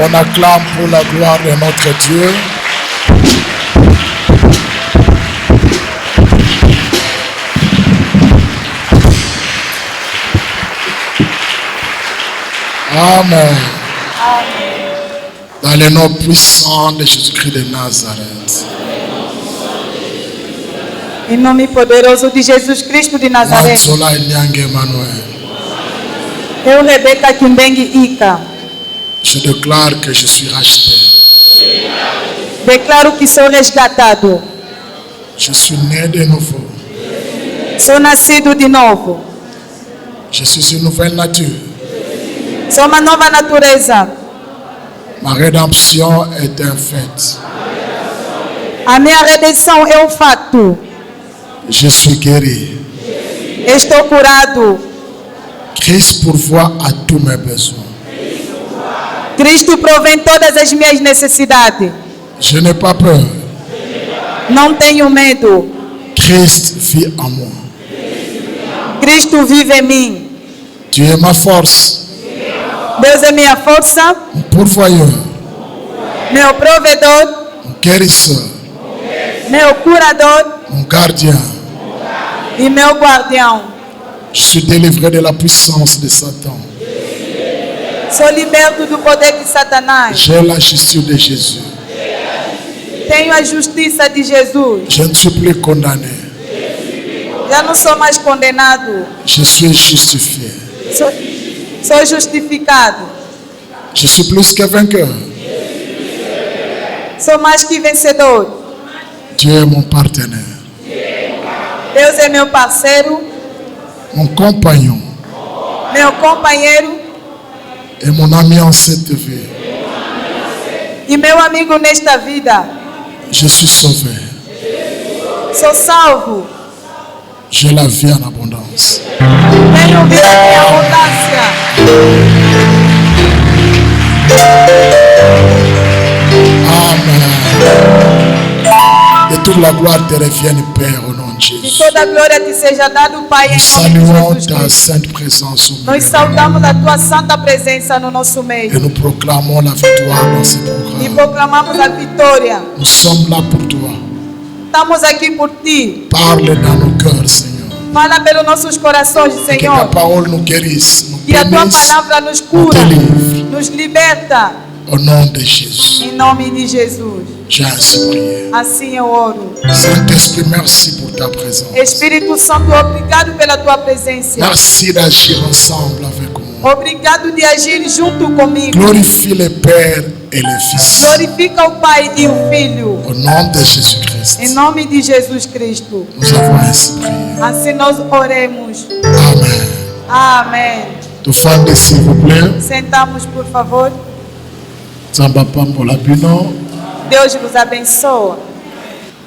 On acclame pour la gloire de notre Dieu. Amen. Dans le nom puissant de Jésus-Christ de Nazareth. Em nome poderoso de Jesus Cristo de Nazaré. Manzola Nyange Emmanuel. Eu, Rebeca Kimbengi Ika, Je déclare que je suis racheté. declaro que sou resgatado. Je suis né de nouveau. Sou nascido de novo. Je suis une nouvelle nature. Sou uma nova natureza. Ma rédemption est un fait. A minha redenção é um fato. Je suis guéri. Estou curado. Christ pourvoit à tous mes besoins. Cristo provém todas as minhas necessidades. Je n'ai pas peur. Não tenho medo. Christ vit en moi. Cristo vive em mim. Dieu est ma force. Deus é minha força, Mon pourvoyeur. meu provedor, Mon guérisseur. meu curador Mon gardien. e meu guardião. Je suis délivré de la puissance de Satan. Sou liberto do poder de Satanás. J'ai la justice de Jésus. Tenho a justiça de Jesus. Je ne suis plus condamné. Já não sou mais condenado. Je suis justifié. Sou justificado. Je suis plus que vainqueur. Sou mais que vencedor. Dieu est mon partenaire. Deus é meu parceiro, Mon compagnon meu companheiro et mon ami en cette vie. e meu amigo nesta vida. Je suis sauvé. Sou salvo. J'ai la vie en abondance. Tenho vida em abundância. Amen. Et toute la gloire te revienne, Père, au nom de Que Jésus. toda a glória te seja dada, Pai, em Nous nome de saluons Jesus ta Cristo. sainte présence au Nós milieu. saudamos a tua santa presença no nosso Et meio nous proclamons la victoire dans ce e programme. proclamamos a vitória. Nous sommes là pour toi. Estamos aqui por ti. Parle dans nos cœurs, Seigneur. Fala pelos nossos corações, Que ta Senhor. parole nous guérisse, nous Que a tua bénisse, palavra nos nous cura, délivre. nos liberta. Au nom de Jésus. Em nome de Jesus. J'ai ainsi prié. Assim eu oro. Saint-Esprit, merci pour ta présence. Espírito Santo, obrigado pela tua presença. Merci d'agir ensemble avec moi. Obrigado de agir junto comigo. Glorifie le Père et le Fils. Glorifica o Pai e o Filho. Au nom de Jésus-Christ. Em nome de Jesus Cristo. Nous avons ainsi prié. Assim nós oremos. Amen. Amém. Tout fan de s'il vous plaît. Sentamos, por favor. Zamba Pambola Bino. Deus vos abençoa.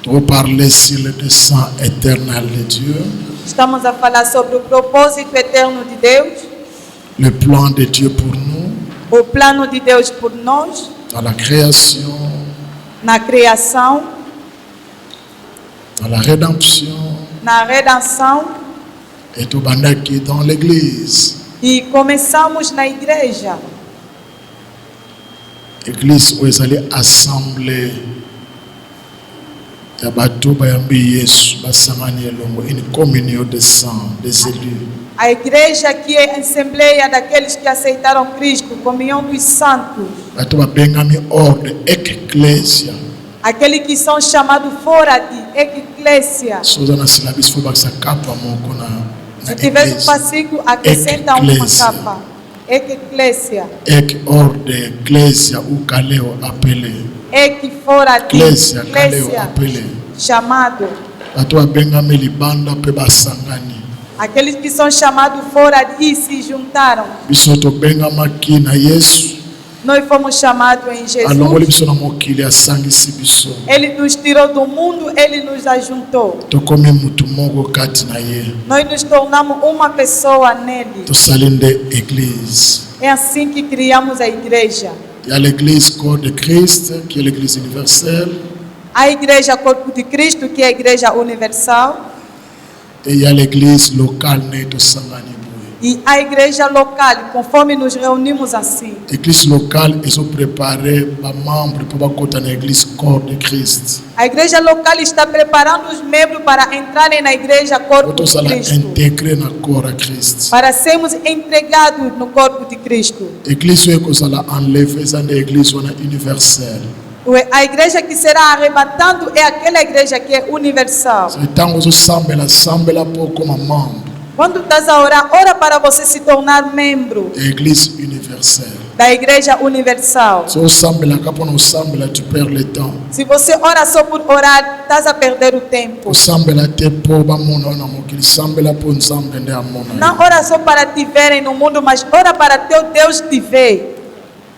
Pour parler sur le dessein éternel de Dieu. Estamos a falar sobre o propósito eterno de Deus, Le plan de Dieu pour nous. o plano de Deus por nós, Dans la création. na criação, Dans la rédemption. na redenção Et tout bandaki dans l'église. e começamos na igreja. Église où ils allaient assembler. Il y a bateau bayambi Yesu basangani elongo une communion des saints, des élus. A igreja que é a assembleia daqueles que aceitaram Cristo, comunhão dos santos, Bateau babengami ordre ecclesia. aqueles que são chamados fora de eclésia. Soza na silabis fo bakisa kapa moko na Se tiver um fascículo, acrescenta uma Eclésia. capa. Eclésia. Ek ordre ecclesia ou kaleo appelé. Que fora de Ecclesia kaleo eclésia, appelé. chamado. Bateau babengami libanda pe basangani. Aqueles que são chamados fora e se juntaram. Biso tobengama ki na Yesu. Nós fomos chamados em Alongoli Jesus. biso na mokili asangisi biso. Ele nos tirou do mundo, Ele nos ajuntou. Tokomi mutu moko kati na ye. Nós nos tornamos uma pessoa nele. Tosali nde église. É assim que criamos a igreja. Il y a l'église corps de Christ, qui est l'église universelle. A igreja Corpo de Cristo, que é a igreja universal. Et il y a l'église locale née de Sangani Boy. E a igreja local, conforme nos reunimos assim, L'église locale, ils sont préparés par membres pour côté dans l'église corps de Christ. a igreja local está preparando os membros para entrarem na igreja corpo Pour de ça, Cristo, intégrer dans le corps à Christ. para sermos entregados no corpo de Cristo. L'église est comme ça, enlever ça dans l'église universelle. A igreja que será arrebatando é aquela igreja que é universal. C'est tant que vous pour comme un membre. Quando estás a orar, ora para você se tornar membro L'église universelle. da igreja universal. Si vous semblez tu perds le temps. Se você ora só por orar, estás a perder o tempo. Vous semblez te pour qu'il semble pour nous semble de amon. Não ora só para te verem no mundo, mas ora para teu Deus te ver.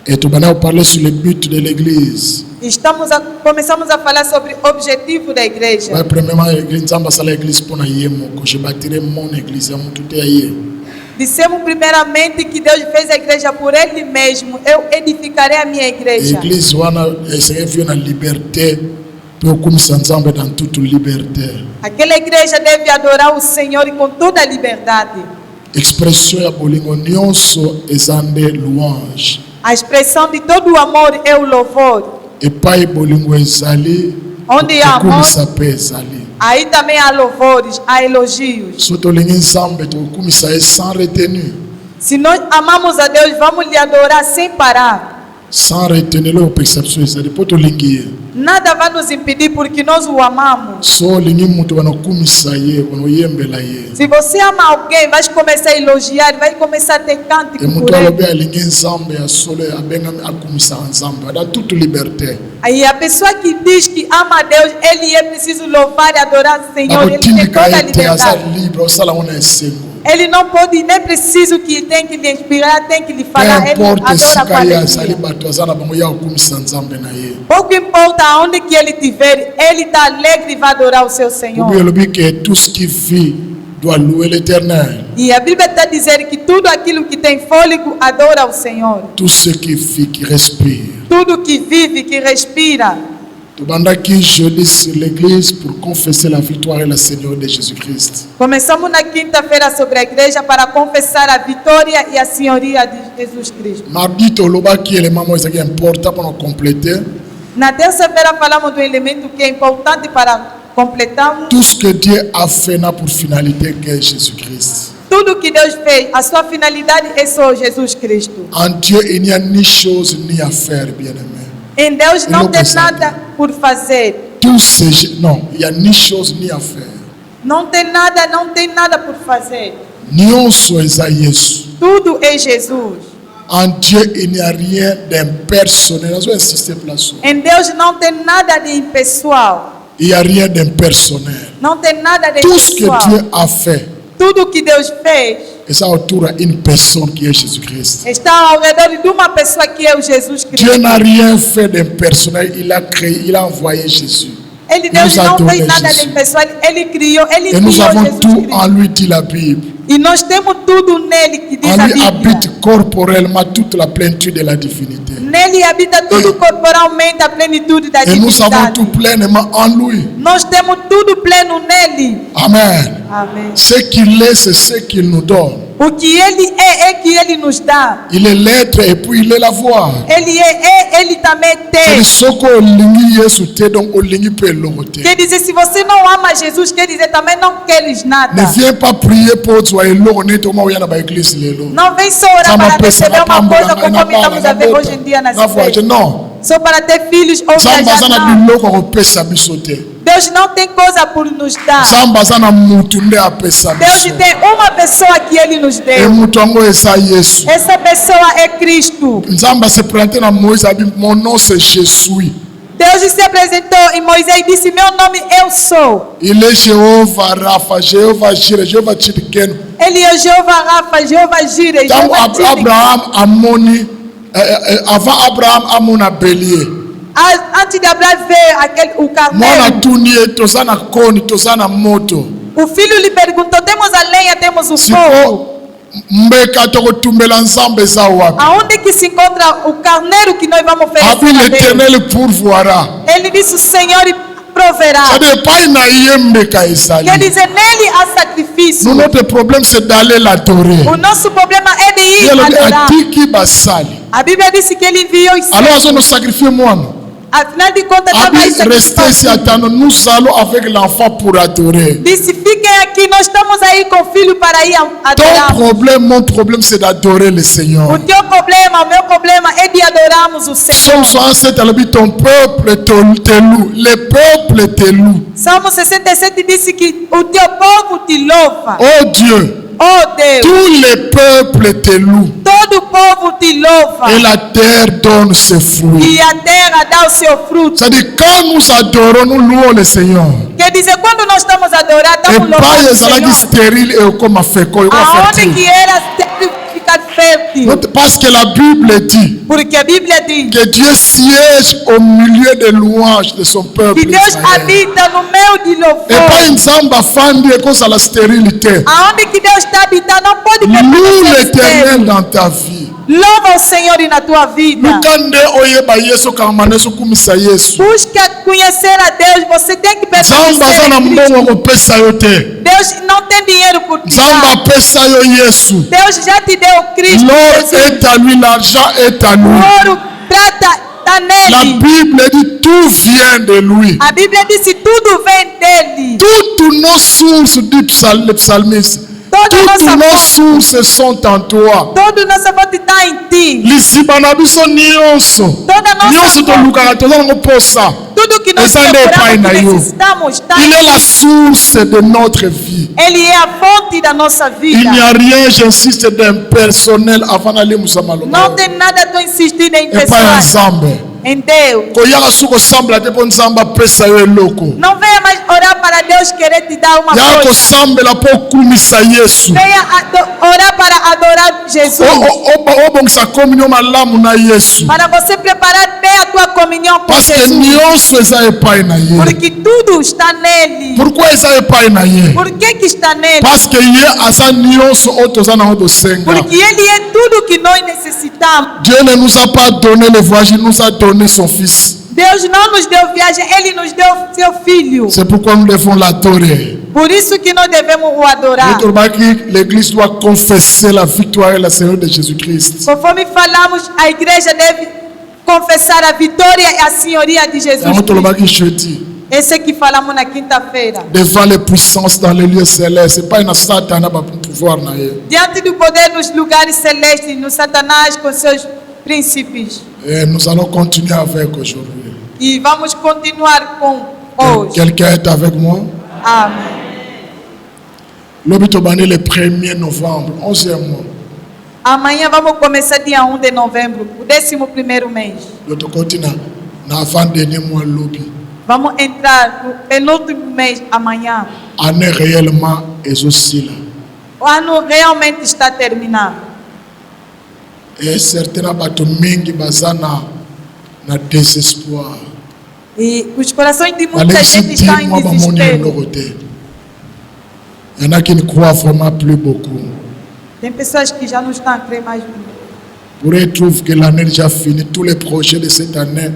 Et tu vas parler sur le but de l'église. Começamos a falar sobre o objetivo da igreja. Ouais, premièrement, l'église pour que je bâtirai mon église, tout est ailleurs. Dissemos primeiramente que Deus fez a igreja por Ele mesmo. Eu edificarei a minha igreja. L'église, c'est une liberté. Pour comme ensemble dans toute liberté. Aquela igreja deve adorar o Senhor e com toda a liberdade. Expression ya bolingo nyonso ezande louange. A expressão de todo o amor é o louvor. Epai bolingo ezali. Onde há amor, ezali. aí também há louvores, há elogios. Soto lingi nzambe to kumisa sans retenue. Se nós amamos a Deus, vamos lhe adorar sem parar. Sans retenue leur perception ezali poto lingi. Nada vai nos impedir porque nós o amamos. So lingi mutu bana kumisa ye, bana yembela ye. Se você ama alguém, vai começar a elogiar, vai começar a ter cântico E por mutu alobe ele. lingi nzambe ya solo abenga akumisa nzambe dans toute liberté. Aí a pessoa que diz que ama a Deus, ele é preciso louvar e adorar o Senhor. Ele tem Abotindika toda a ete aza liberdade. libre osala wana esengo. Ele não pode, nem preciso que tem que lhe inspirar, tem que lhe Peu falar. Ele importe adora com sika ye azali alegria. bato aza na bango ya kokumisa nzambe na ye. Pouco importa aonde que ele estiver, ele está alegre e vai adorar o seu Senhor. Bible elobi que tout ce qui vit doit louer l'Éternel. E a Bíblia está dizendo que tudo aquilo que tem fôlego adora o Senhor. Tout ce qui vit, qui respire. Tudo que vive, que respira. Tobandaki jeudi sur l'église pour confesser la victoire et le Seigneur de Jésus-Christ. Começamos na quinta-feira sobre a igreja para confessar a vitória e a senhoria de Jesus Cristo. Mardi tolobaki élément moi c'est important pour nous compléter. Na terça-feira falamos do elemento que é importante para completarmos. Tout ce que Dieu a fait n'a pour finalité que Jésus-Christ. Tudo que Deus fez, a sua finalidade é só Jesus Cristo. En Dieu, il n'y a ni chose ni affaire, bien-aimé. Em Deus Ele não não tem consegue. nada por fazer. Tout non, il n'y a ni chose ni affaire. Não tem nada por fazer. Nyonso eza Yesu. Tudo é Jesus. En Dieu, il n'y a rien d'impersonnel. Je vais insister pour la chose. Em Deus não tem nada de impessoal. Il n'y a rien d'impersonnel. Não tem nada de Tout ce que impessoal. Dieu a fait, Tudo que Deus fez et ça autour d'une personne qui est Jésus-Christ. está ao redor de uma pessoa que é o Jesus Dieu Cristo. n'a rien fait d'impersonnel. Il a créé, il a envoyé Jésus. Ele, Deus nos a não donné fez nada de Jesus. impessoal. Ele criou Et nous Jesus avons tout Cristo. en lui, dit la Bible. E nós temos tudo nele que diz En a lui Bíblia. habite corporellement toute la plénitude de la divinité. Nele habita tudo corporalmente, a plenitude da Et nous avons divindade. tout pleinement en lui. Nós temos tudo pleno nele. Amen. Amém. Ce qu'il est, c'est ce qu'il nous donne. O que ele é que ele nos dá. Il est l'être et puis il est la voix. Ele ele também C'est tem. ce qu'on lingi Yesu te donc on lingi pe lokote. Quer dizer, se você não ama Jesus, quer dizer, também não queres Ne nada. viens pas prier pour toi et l'eau ne toma oya na ba église lelo. Não vem só orar para receber uma coisa conforme estamos a ver hoje em dia nas igrejas. Non. Só para ter filhos ou Zamba viajar. zana Não. biloko kopesa biso te. Deus não tem coisa por nos dar. Zamba zana mutu nde apesa Deus biso. tem uma pessoa que Ele nos Et deu. mutu yango eza Yesu. Essa pessoa é Cristo. Nzamba se présenté na Moïse abi mon nom c'est je suis. Deus se apresentou em Moisés e disse: Meu nome eu sou. Il est Jéhovah Rapha, Jéhovah Jireh, Jéhovah Tsidkenu. Ele é Jeová Rafa, Jeová Jireh, Tant Jeová Tsidkenu. Abraham amoni avant Abraham amona bélier. Antes de Abraão ver o Mwana carneiro, tuni ye toza na koni toza na moto. o filho lhe perguntou: Temos a lenha, temos o fogo. Siko mbeka tokotumbela nzambe eza wapi? Aonde que se encontra o carneiro que nós vamos Abi oferecer a Deus? l'Éternel pourvoira. Ele disse: O Senhor proverá. C'est-à-dire epai na ye mbeka ezali. Quer dizer, nele há sacrifício. difícil. Notre problème c'est d'aller l'adorer. O nosso problema é de ir Il adorar. a dit qu'il basali. A Bíblia disse que ele enviou os Alors servos. on nous sacrifie moi. Afinal de contas, estava aí Restez ici, attendons. Nous allons avec l'enfant pour adorer. Disse, fiquem aqui, nós estamos aí com o filho para ir Ton adorar. problème, mon problème, c'est d'adorer le Seigneur. O teu problema, o meu problema é de adorarmos o Senhor. Somme 67, elle dit ton peuple te loue. Le peuple te loue. Salmo 67 disse que o teu povo te louva. Oh Dieu, Oh Deus, tout le peuple te loue. todo o povo te louva. Et la terre donne ses fruits. E a terra dá o seu fruto. C'est-à-dire, quand nous adorons, nous louons le Seigneur. Quer dizer, quando nós estamos a adorar, Et estamos pas louvando o les alades Senhor. stériles et comme a fait quoi, Aonde que era ficar fértil? parce que la Bible dit Porque a Bíblia diz que Dieu siège au milieu des louanges de son peuple. que Deus Israël. habita no meio de Et pas louvor. une zamba fandi et cause à la stérilité. Aonde que Deus está habitando, não pode Loue permanecer l'Éternel estéril. dans ta vie. Louva o Senhor na tua vida. Lukande oyeba Yesu kamanesu kumisa Yesu. Busca conhecer a Deus. Você tem que Zamba permanecer zana em Cristo. mbongo kopesa yo te. Deus não tem dinheiro por ti. Zamba pesa yo Yesu. Deus já te deu Cristo. L'or Jesus. est à lui, l'argent est à lui. Ouro, prata, está La nele. Bible dit tout vient de lui. A Bíblia disse tudo vem dele. Toutes nos sources, dit le psalmiste, toutes nos sources sont en toi. Toda nossa vontade está em ti. Liziba na biso nyonso. Toda nossa Nyonso vontade. tolukaka tozanga koposa. Tudo que nós Essa é procuramos, pai na que yo. necessitamos, está Il em est la ti. source de notre vie. Ele é a fonte da nossa Il n'y vida. a rien, j'insiste, d'impersonnel avant d'aller Não Moussamaloma. tem nada tão insistido em Et pas pessoas. ensemble. Em Deus. Koyaka suko sambla te po nzamba pesa yo eloko. Não venha mais orar para Deus querer te dar uma Ya coisa. kosambela po kumisa Yesu. Venha orar para adorar Jesus. Obongisa communion malamu na Yesu. Para você preparar bem a tua comunhão com Parce que Jesus. nyonso eza epai na ye. Porque tudo está nele. Pourquoi eza epai na ye? Por que está nele? Parce que ye aza nyonso oyo toza nango tosenga. Porque ele é tudo que nós necessitamos. Dieu ne nous a pas donné le voyage, il nous a donné son fils. Deus não nos deu viagem, ele nos deu seu filho. C'est pourquoi nous devons l'adorer. Por isso que nós devemos o adorar. L'église doit confesser la victoire et la Seigneur de Jésus-Christ. Conforme falamos, a igreja deve confessar a vitória e a senhoria de Jesus Cristo. Jeudi, Esse que falamos na quinta-feira. devant les puissances dans les lieux célestes, c'est pas une Satan pour pouvoir na ye. Diante do poder nos lugares celestes, no Satanás com seus princípios. Et nous allons continuer avec aujourd'hui. E vamos continuar com hoje. Quelqu'un est avec moi? Amém. L'Obitobani le 1er novembre, 11e mois. Amanhã vamos começar dia 1 de novembro, o 11º mês. L'autre côté, na avant-dernier mois, l'Obi. Vamos entrar no penúltimo mês amanhã. Année réellement est aussi là. O ano realmente está terminando. Et certains bateaux mingi bazana na désespoir. E os corações de muita Allez-y, gente estão em dis-moi, maman, desespero. il y en a qui ne croient vraiment plus beaucoup. Tem pessoas que já não estão a crer mais. Pour eux, ils trouvent que l'année est déjà finie. Tous les projets de cette année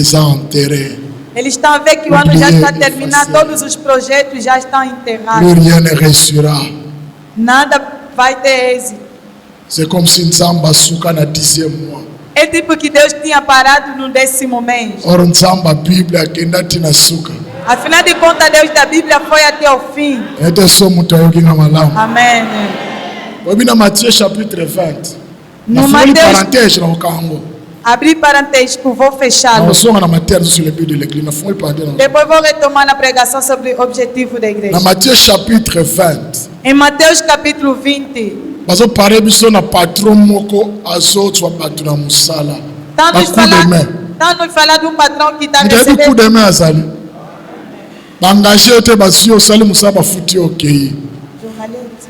sont enterrés. Eles estão a ver que o ano já Oubliez está de terminando, fazer. todos os projetos já estão Plus enterrados. rien ne réussira. Nada vai ter êxito. C'est comme si Nzamba souka na 10e mois. É tipo que Deus tinha parado no 10º mês. Or Nzamba Bible akenda tina suka. Afinal de contas, Deus da Bíblia foi até o fim. Ete so mutu ayoki nga malamu. Amém. Obi na Matthieu chapitre 20. No Na foli Mateus, parenthèse na okango. abrir parênteses, vou Na fechá-lo. osonga na matéria sur le but de l'église. Na foli parenthèse. Depois vou retomar na pregação sobre o objetivo da igreja. Na Matthieu chapitre 20. Em Mateus capítulo 20, Bazo pare biso na patron moko azotwa bato na musala. está Ba nos coup de main. falando de um patrão que está Ndebi coup recebendo. de main azali. Bangaje yote basi osali musala bafuti okei. Jornalista.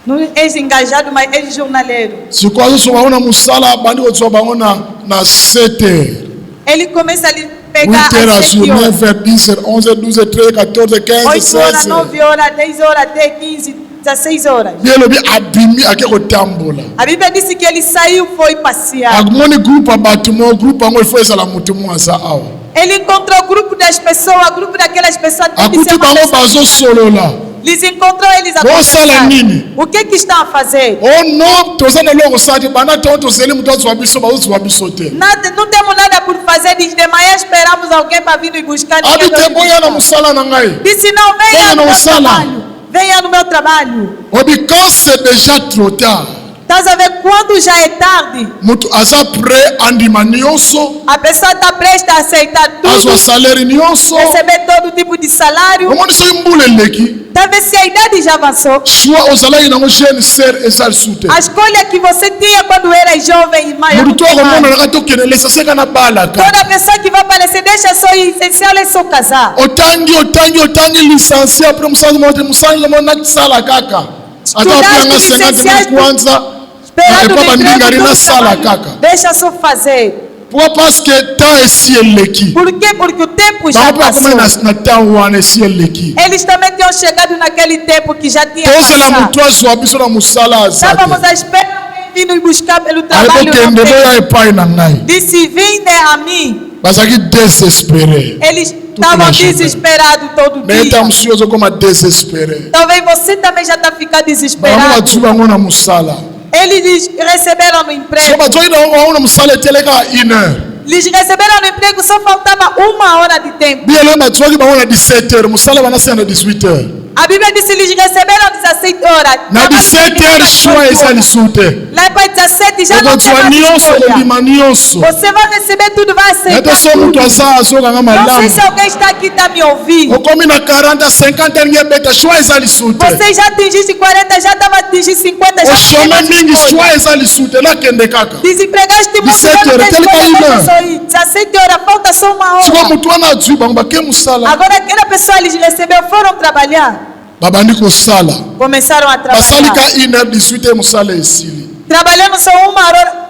Não é engajado, mas é jornaleiro. Siko azoso baona musala bandi kotswa bango na 7h. Ele começa a lhe pegar 8h à às 7 jour, horas. 9h, 10h, 11h, 12h, 13h, 14h, 15h, 8 horas, 16h. 9 horas, 10 horas, até 15, 16 horas. Bielobi abimi ake kotambola. A Bíblia disse que ele saiu, foi passear. Agmoni groupe ya bato mo groupe yango ifo ezala moto mo aza awa. Ele encontrou o grupo das pessoas, o grupo daquelas pessoas. Tem que ser Akuti uma bango pessoa. bazosolola. Eles encontram eles a Bosala conversar. nini? O que estão a fazer? Oh non, tozana longo sati bana tonto seli mutu azwa biso bazwa biso te. Nada, não temos nada por fazer. Diz de manhã esperamos alguém para vir nos buscar. Abi te boya na musala na ngai. Disse não, venha Venha no no meu sala. trabalho. Venha no meu trabalho. Obi quand c'est déjà trop tard. Estás a ver quando já é tarde? Mutu aza prêt andima nyonso, A pessoa está prestes a aceitar azwa tudo, salaire nyonso. receber todo tipo de salário. Omoni so mbule leki. Talvez se a idade já avançou. Choix ozalaki nango jeune sœur ezali sute. A escolha que você tinha quando era jovem e maior. Mutu akomona naka tokende lesa seka na balaka. Toda pessoa que vai aparecer, deixa só ir. Essencial é só casar. Otangi licencié après musala mo nakisala kaka. Ata pianga 50 000 kwanza. Esperando Epa o bandingari emprego na do sala trabalho. kaka. Deixa só fazer. Pourquoi? Parce que temps esi eleki. Por quê? Porque o tempo já Bango passou. bakomai na temps wana esi eleki. Eles também tinham chegado naquele tempo que já tinha Tozela passado. mutu azwa biso na musala aza Estávamos te. à espera de alguém vir nos buscar pelo trabalho. Ayebokende Não boya tem. epai na ngai. Disse, vinde a mim. Bazalaki désespéré. Eles na estavam agenda. desesperados todo Mais dia. eta mosusu ozokoma désespéré. Talvez você também já está ficando Bango desesperado. batu bango na musala. Eles receberam no So emprego. bazwaki na bango na musala eteleka 1 heure. Eles receberam no emprego, só faltava 1 hora de tempo. Bielo bazwaki bango na 17 heures. Musala banasala na 18 heures. A Bíblia diz que eles receberam 17 horas. Na 17 heures choix ezali sute. Lá para 17 já não tem Okozwa mais nyonso escolha. kobima nyonso. Você vai receber tudo, vai aceitar Ete so mutu tudo. aza azokanga Não sei malamu. se alguém está aqui e está me ouvindo. Okomi na 40 50 heures ngebeta choix ezali sute. Você já atingiste 40, já estava atingindo 50, já não tem Oshome mais mingi escolha. choix ezali sute lakende kaka. Desempregaste muito, 17 já não horas, tem tele escolha, caína. deixa só ir. 17 horas, falta só 1 Siko hora. mutu wana azwi bango bake musala. Agora aquela pessoa eles receberam, foram trabalhar. Babandi kosala. Começaram a Basalika trabalhar. 1 heure 18 heures musala esili. Trabalhando só 1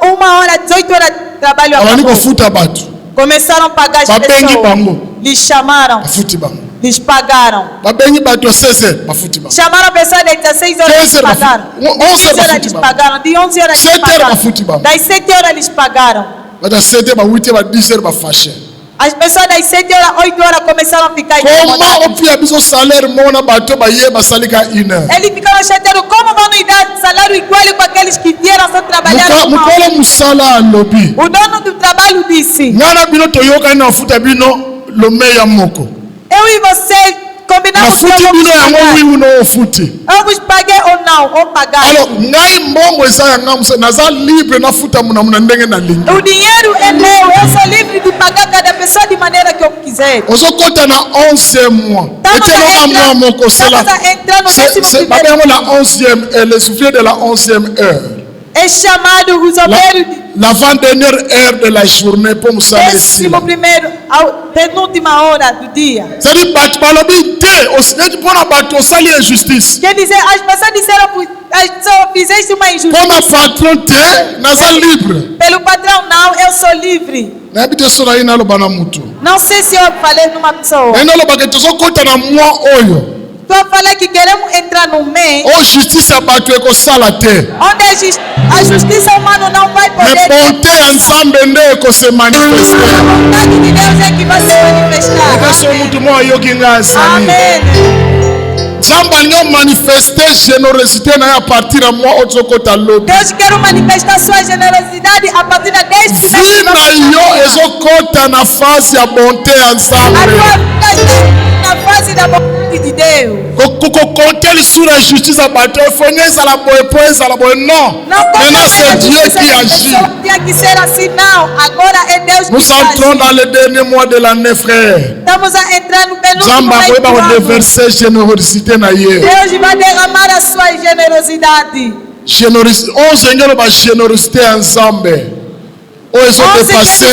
hora, 18 horas de trabalho. Babandi acabou. kofuta bato. Começaram a pagar as Babengi bango. pessoas. Lhes chamaram, Bafuti bango. lhes pagaram. Babengi bato 16 heures bafuti bango. Chamaram a pessoa das 16 horas, 15 lhes horas pagaram. bafuti. 11 horas horas bafuti lhes bango. pagaram. De 11 horas lhes 7 horas pagaram. bafuti bango. Das 7 horas lhes pagaram. Bata 7 heures ba 8 heures ba 10 heures bafashe. As pessoas das 7 horas, 8 horas começaram a ficar Comment incomodadas. opia biso salaire mona bato baye basalika 1 heure. Eles ficaram chateados. Como vão nos dar salário igual com aqueles que vieram só trabalhar? Mukolo musala alobi. O dono do trabalho disse: Ngana bino toyoka na futa bino lomeya moko. eu e você Na combinamos que eu futi vou bino yango pagar. wiwu no ofuti. Eu vos paguei ou não, ou pagar. Alors ngai mbongo eza yanga musa naza libre na futa muna ndenge na lingi. O dinheiro é meu, eu sou livre de pagar cada pessoa de maneira que eu quiser. Ozokota na 11e mois. Estamos Eteloka mois moko estamos cela. a entrar no décimo C'est pas primeiro. la 11e heure, le souffle de la 11e heure. É chamado os obreiros de L'avant-dernière heure de la journée pour musala esila. décimo primeiro, a penúltima hora do dia. C'est-à-dire bato balobi te osineti mpona bato osali injustice. Quer dizer, as pessoas disseram, só fizeste uma injustiça. Mpona patron te naza libre. Pelo patrão, não, eu sou livre. nayebi te so na ye naloba na mutu. Não sei se eu falei numa pessoa. naye nalobaka tozokota na mois oyo Estou a falar que queremos entrar no mês oyo justice ya bato ekosala te. onde a justiça humana não vai me poder. bonté ya nzambe nde ekose manifeste. A vontade de Deus é que vai se manifestar. eka so mutu mo ayoki ngai azali. Amém. nzambe alingi omanifeste générosité na ye a partir ya mois oyo tozokota lobi. Deus quer manifestar sua generosidade a partir da 10 vi na yo ezokota na fase ya bonté ya A nzambe. tua vida está na fase da vontade de Deus. kokonte lisusu na justice ya bato efoni ezala boye po ezala boye non. Não pode maintenant ser a c'est Dieu justiça qui da agit. pessoa, tinha que ser assim, não. Agora é Deus nous que entrons age. dans le dernier mois de l'année frère. Estamos a entrar no penúltimo nzambe mês akoyeba do ano. kodeverse générosité na ye. Deus vai derramar a sua generosidade. onze ngelo bagénérosité ya nzambe oyo ezodepasse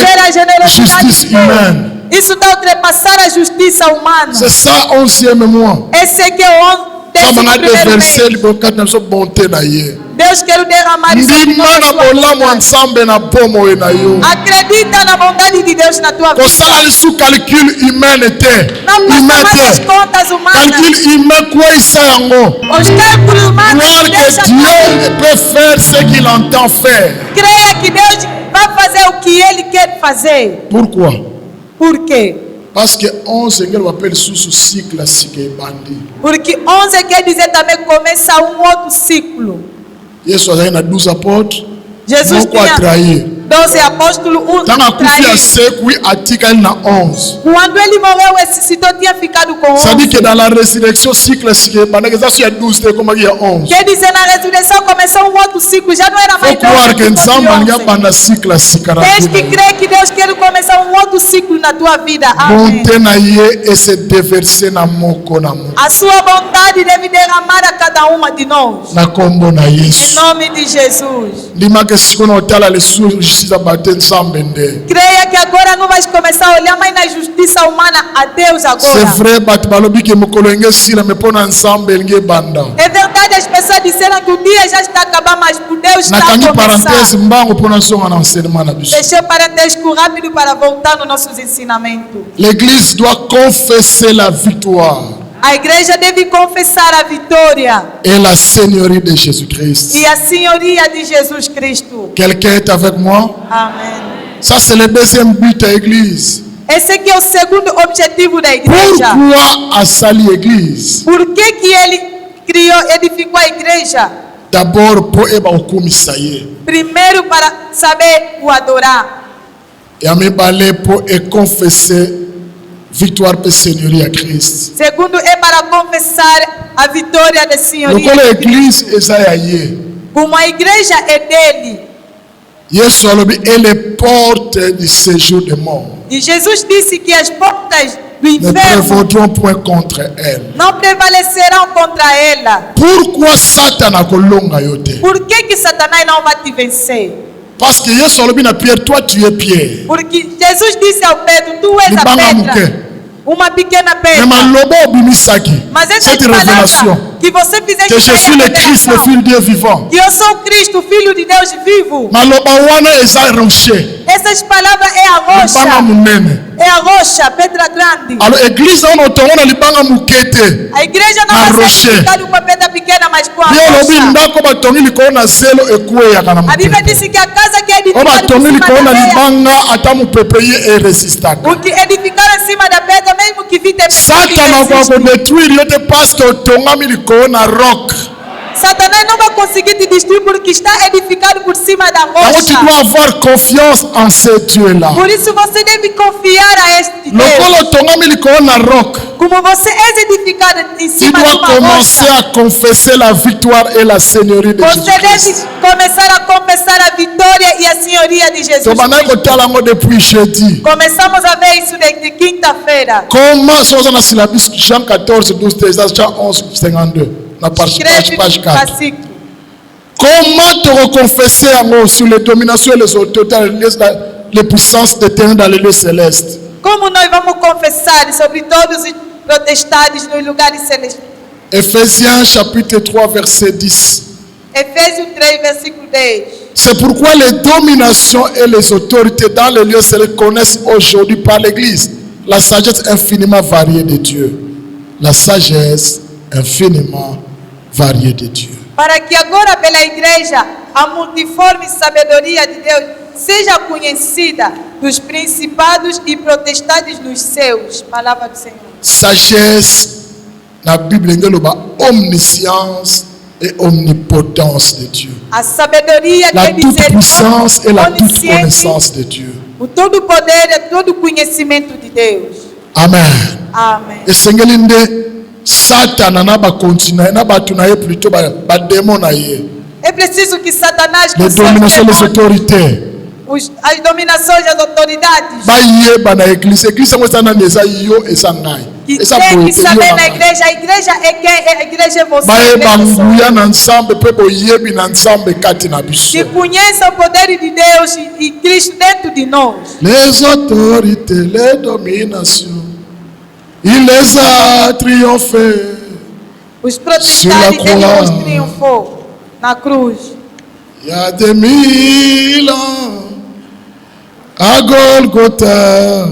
justice humaine. Isso está a ultrapassar a justiça humana. c'est ça 11e mois. Esse aqui é o nzambe anga 11º deverse mês. libokati na biso bonté na ye. Deus quer derramar isso sobre ndima na sua bolamu ya vida. nzambe na bomoi na yo. Acredita na bondade de Deus na tua vida. kosala lisu calcul humaine te. Não humain faça mais as te. contas humanas. calcul humain kweyisa yango. Os cálculos humanos. croire Deixa que Dieu peut faire ce qu'il entend faire. Creia que Deus vai fazer o que Ele quer fazer. Pourquoi? Por quê? Parce que 11 engel appelle sous cycle sike bandi. Porque 11 quer dizer também começa outro ciclo. Yesu azali na 12 apôtres. Jesus Moko a tinha trahir. 12 apóstolos, Tanga kufi traído. a sekui atika ele na 11. Quando ele morreu, ressuscitou, tinha ficado com 11. Ça dit que dans la résurrection cycle sike bandi que ça soit 12 te comme il y a 11. Quer dizer, na ressurreição começou outro ciclo, já não era mais Faut croire que 12, nzambe alinga 11. banda cycle sikara. Tens que crer que Deus quer começar outro ciclo na tua vida. Amém. Bonté na ye et se déverser na moko na moko. A sua bondade deve derramar a cada uma de nós. Na kombo na Em Yesu. nome de Jesus. Ndima ke sikono otala le sous justice abate nzambe nde. Creia que agora não vais começar a olhar mais na justiça humana a Deus C'est agora. vrai bato balobi ke mokolo enge sila me pona nzambe enge banda. É verdade, as pessoas disseram que o dia já está acabando, mas por Deus está Nakangi a parenthèse começar. mbango pona songa na enseignement na biso. Deixei parentesco rápido para voltar nos nossos ensinamentos. L'église doit confesser la victoire A igreja deve confessar a vitória et la seigneurie de Jésus-Christ. e a senhoria de Jesus Cristo. Quelqu'un est avec moi? Amém. Ça c'est le deuxième but de l'église. Esse aqui é o segundo objetivo da igreja. Pourquoi a sali église? Por que ele criou, edificou a igreja? D'abord pour eba okumisa ye. Primeiro para saber o adorar. Et à mebale pour confesser victoire et seigneurie à Christ. Segundo é para confessar a vitória da senhoria. Lokolo église eza ya ye. Como a igreja é dele. Yesu alobi et les portes du séjour de mort E Jesus disse que as portas do ne inferno prévaudront point contre elle. não prevalecerão contra ela. Pourquoi Satan a kolonga yo te? Por que Satanás não vai te vencer? Parce que Yesu alobi na Pierre, toi tu es Pierre. Porque Jesus disse ao Pedro, tu és a Libanga pedra, muke. uma pequena Mais pedra. maloba obimisaki Mas essa cette palavra révélation que você fizeste que je suis le Christ, le Fils de Dieu vivant. que eu sou Cristo, o Filho de Deus vivo. Maloba wana eza rocher. Essas palavras é a Libanga rocha, munene. é a rocha, pedra grande. Alors église wana otongona libanga mukete. A igreja não A vai ser rocher. edificada com uma pedra pequena, mas com a Bien lobi rocha. ndako batongi likolo na zelo ekweyaka na A Bíblia mukete. disse que a casa que é O edificada por batongi cima likolo na da areia, libanga ata mopepe ye eresistaka. o que edificaram em cima da pedra, mesmo que vite Satan akoka kodétruire yo te parce que otongami likolo na roc. Satanás não vai conseguir te destruir porque está edificado por cima da Alors tu rocha. dois avoir confiance en ce Dieu-là. Por isso você deve confiar a este Deus. Lokolo otongami likolo na roc. Como você é edificado em Tu cima de dois uma commencer rocha, à confesser la victoire et la seigneurie de você deve Jésus-Christ. começar a confessar a vitória e a senhoria de Jesus Tobandaki Cristo. kotala yango depuis jeudi. Começamos a ver isso desde quinta-feira. Comment soza na syllabus Jean 14, 12, 13, Jean 11, 52. Na page Escreve 4. versículo. Comment te reconfesser yango sur les dominations et les autorités, les puissances détenues dans les lieux célestes? Como nós vamos confessar sobre todos os protestados nos lugares celestes? Ephésiens chapitre 3 verset 10. Efésios 3, versículo 10. C'est pourquoi les dominations et les autorités dans les lieux célestes connaissent aujourd'hui par l'Église la sagesse infiniment variée de Dieu. La sagesse infiniment variée de Dieu. Para que agora pela igreja a multiforme sabedoria de Deus seja conhecida dos principados e protestados nos céus. Palavra do Senhor. Sagesse, na Bible, omniscience et omnipotence de Dieu. A sabedoria La quer dizer toute-puissance et la toute onisciente, connaissance de Dieu. o todo poder e todo conhecimento de Deus. Amen. Amém. esengeli nde Satan na bakontina na bato na ye plutôt bademo na ye, É preciso que Satanás, com les seus dominations les demônios, autorités as dominações das autoridades, bayeba na église. Église yango eza nani? Eza yo, eza ngai, que eza tem boye que te, yo saber na na ngai. igreja, a igreja é quem? A igreja é você. a Bayeba igreja sou eu. nguya na nzambe mpe boyebi na nzambe kati na biso. Que conheça o poder de Deus e Cristo dentro de nós. Les autorités, les dominations, il les a triomphés. Os Sur la protestados croix. ele os triunfou na cruz. Il y a des 1000 ans à Golgotha,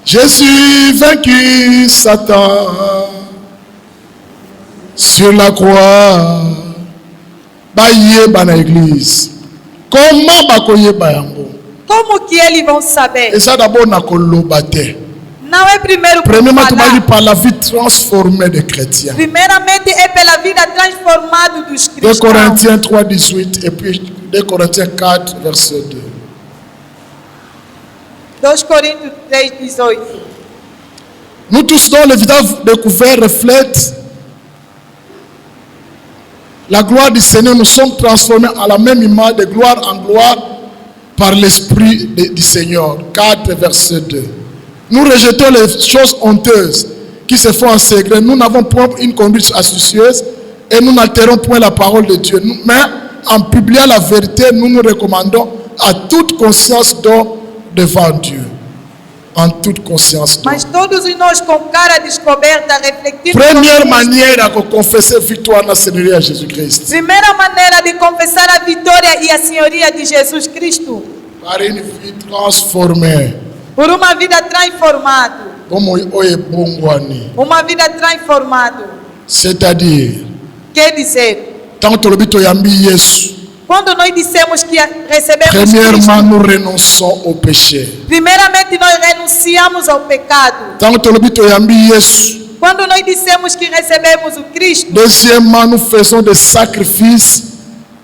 Jésus vaincu Satan sur la croix. Bayeba na église. Comment bakoyeba yango? Como que eles vão saber? Eza d'abord na koloba te. Não é primeiro por Premièrement, tu vas falar. dire par la vie transformée des chrétiens. Primeiramente é pela vida transformada dos 2 cristãos. Corinthiens 3, 18 et puis 2 Corinthiens 4, verset 2. 2 Coríntios 3, 18. Nous tous, dont le visage découvert reflète la gloire du Seigneur, nous sommes transformés à la même image de gloire en gloire par l'Esprit du Seigneur. 4, verset 2. Nous rejetons les choses honteuses qui se font en secret. Nous n'avons point une conduite astucieuse et nous n'altérons point la parole de Dieu. Mais en publiant la vérité, nous nous recommandons à toute conscience d'homme devant Dieu. En toute conscience d'homme. Mas todos nós com cara descoberta refletindo. Première manière à confesser victoire dans le Seigneur Jésus-Christ. Primeira maneira de confessar a vitória e a senhoria de Jesus Cristo. Par une vie transformée. Por uma vida transformada. Como oye bongwani. Uma vida transformada. C'est-à-dire, Quer dizer, tant que tu as yambi Yesu, quando nós dissemos que recebemos premièrement Cristo, nous renonçons au péché. primeiramente nós renunciamos ao pecado. Tant que tu as yambi Yesu, Quando nós dissemos que recebemos o Cristo, deuxièmement nous faisons des sacrifices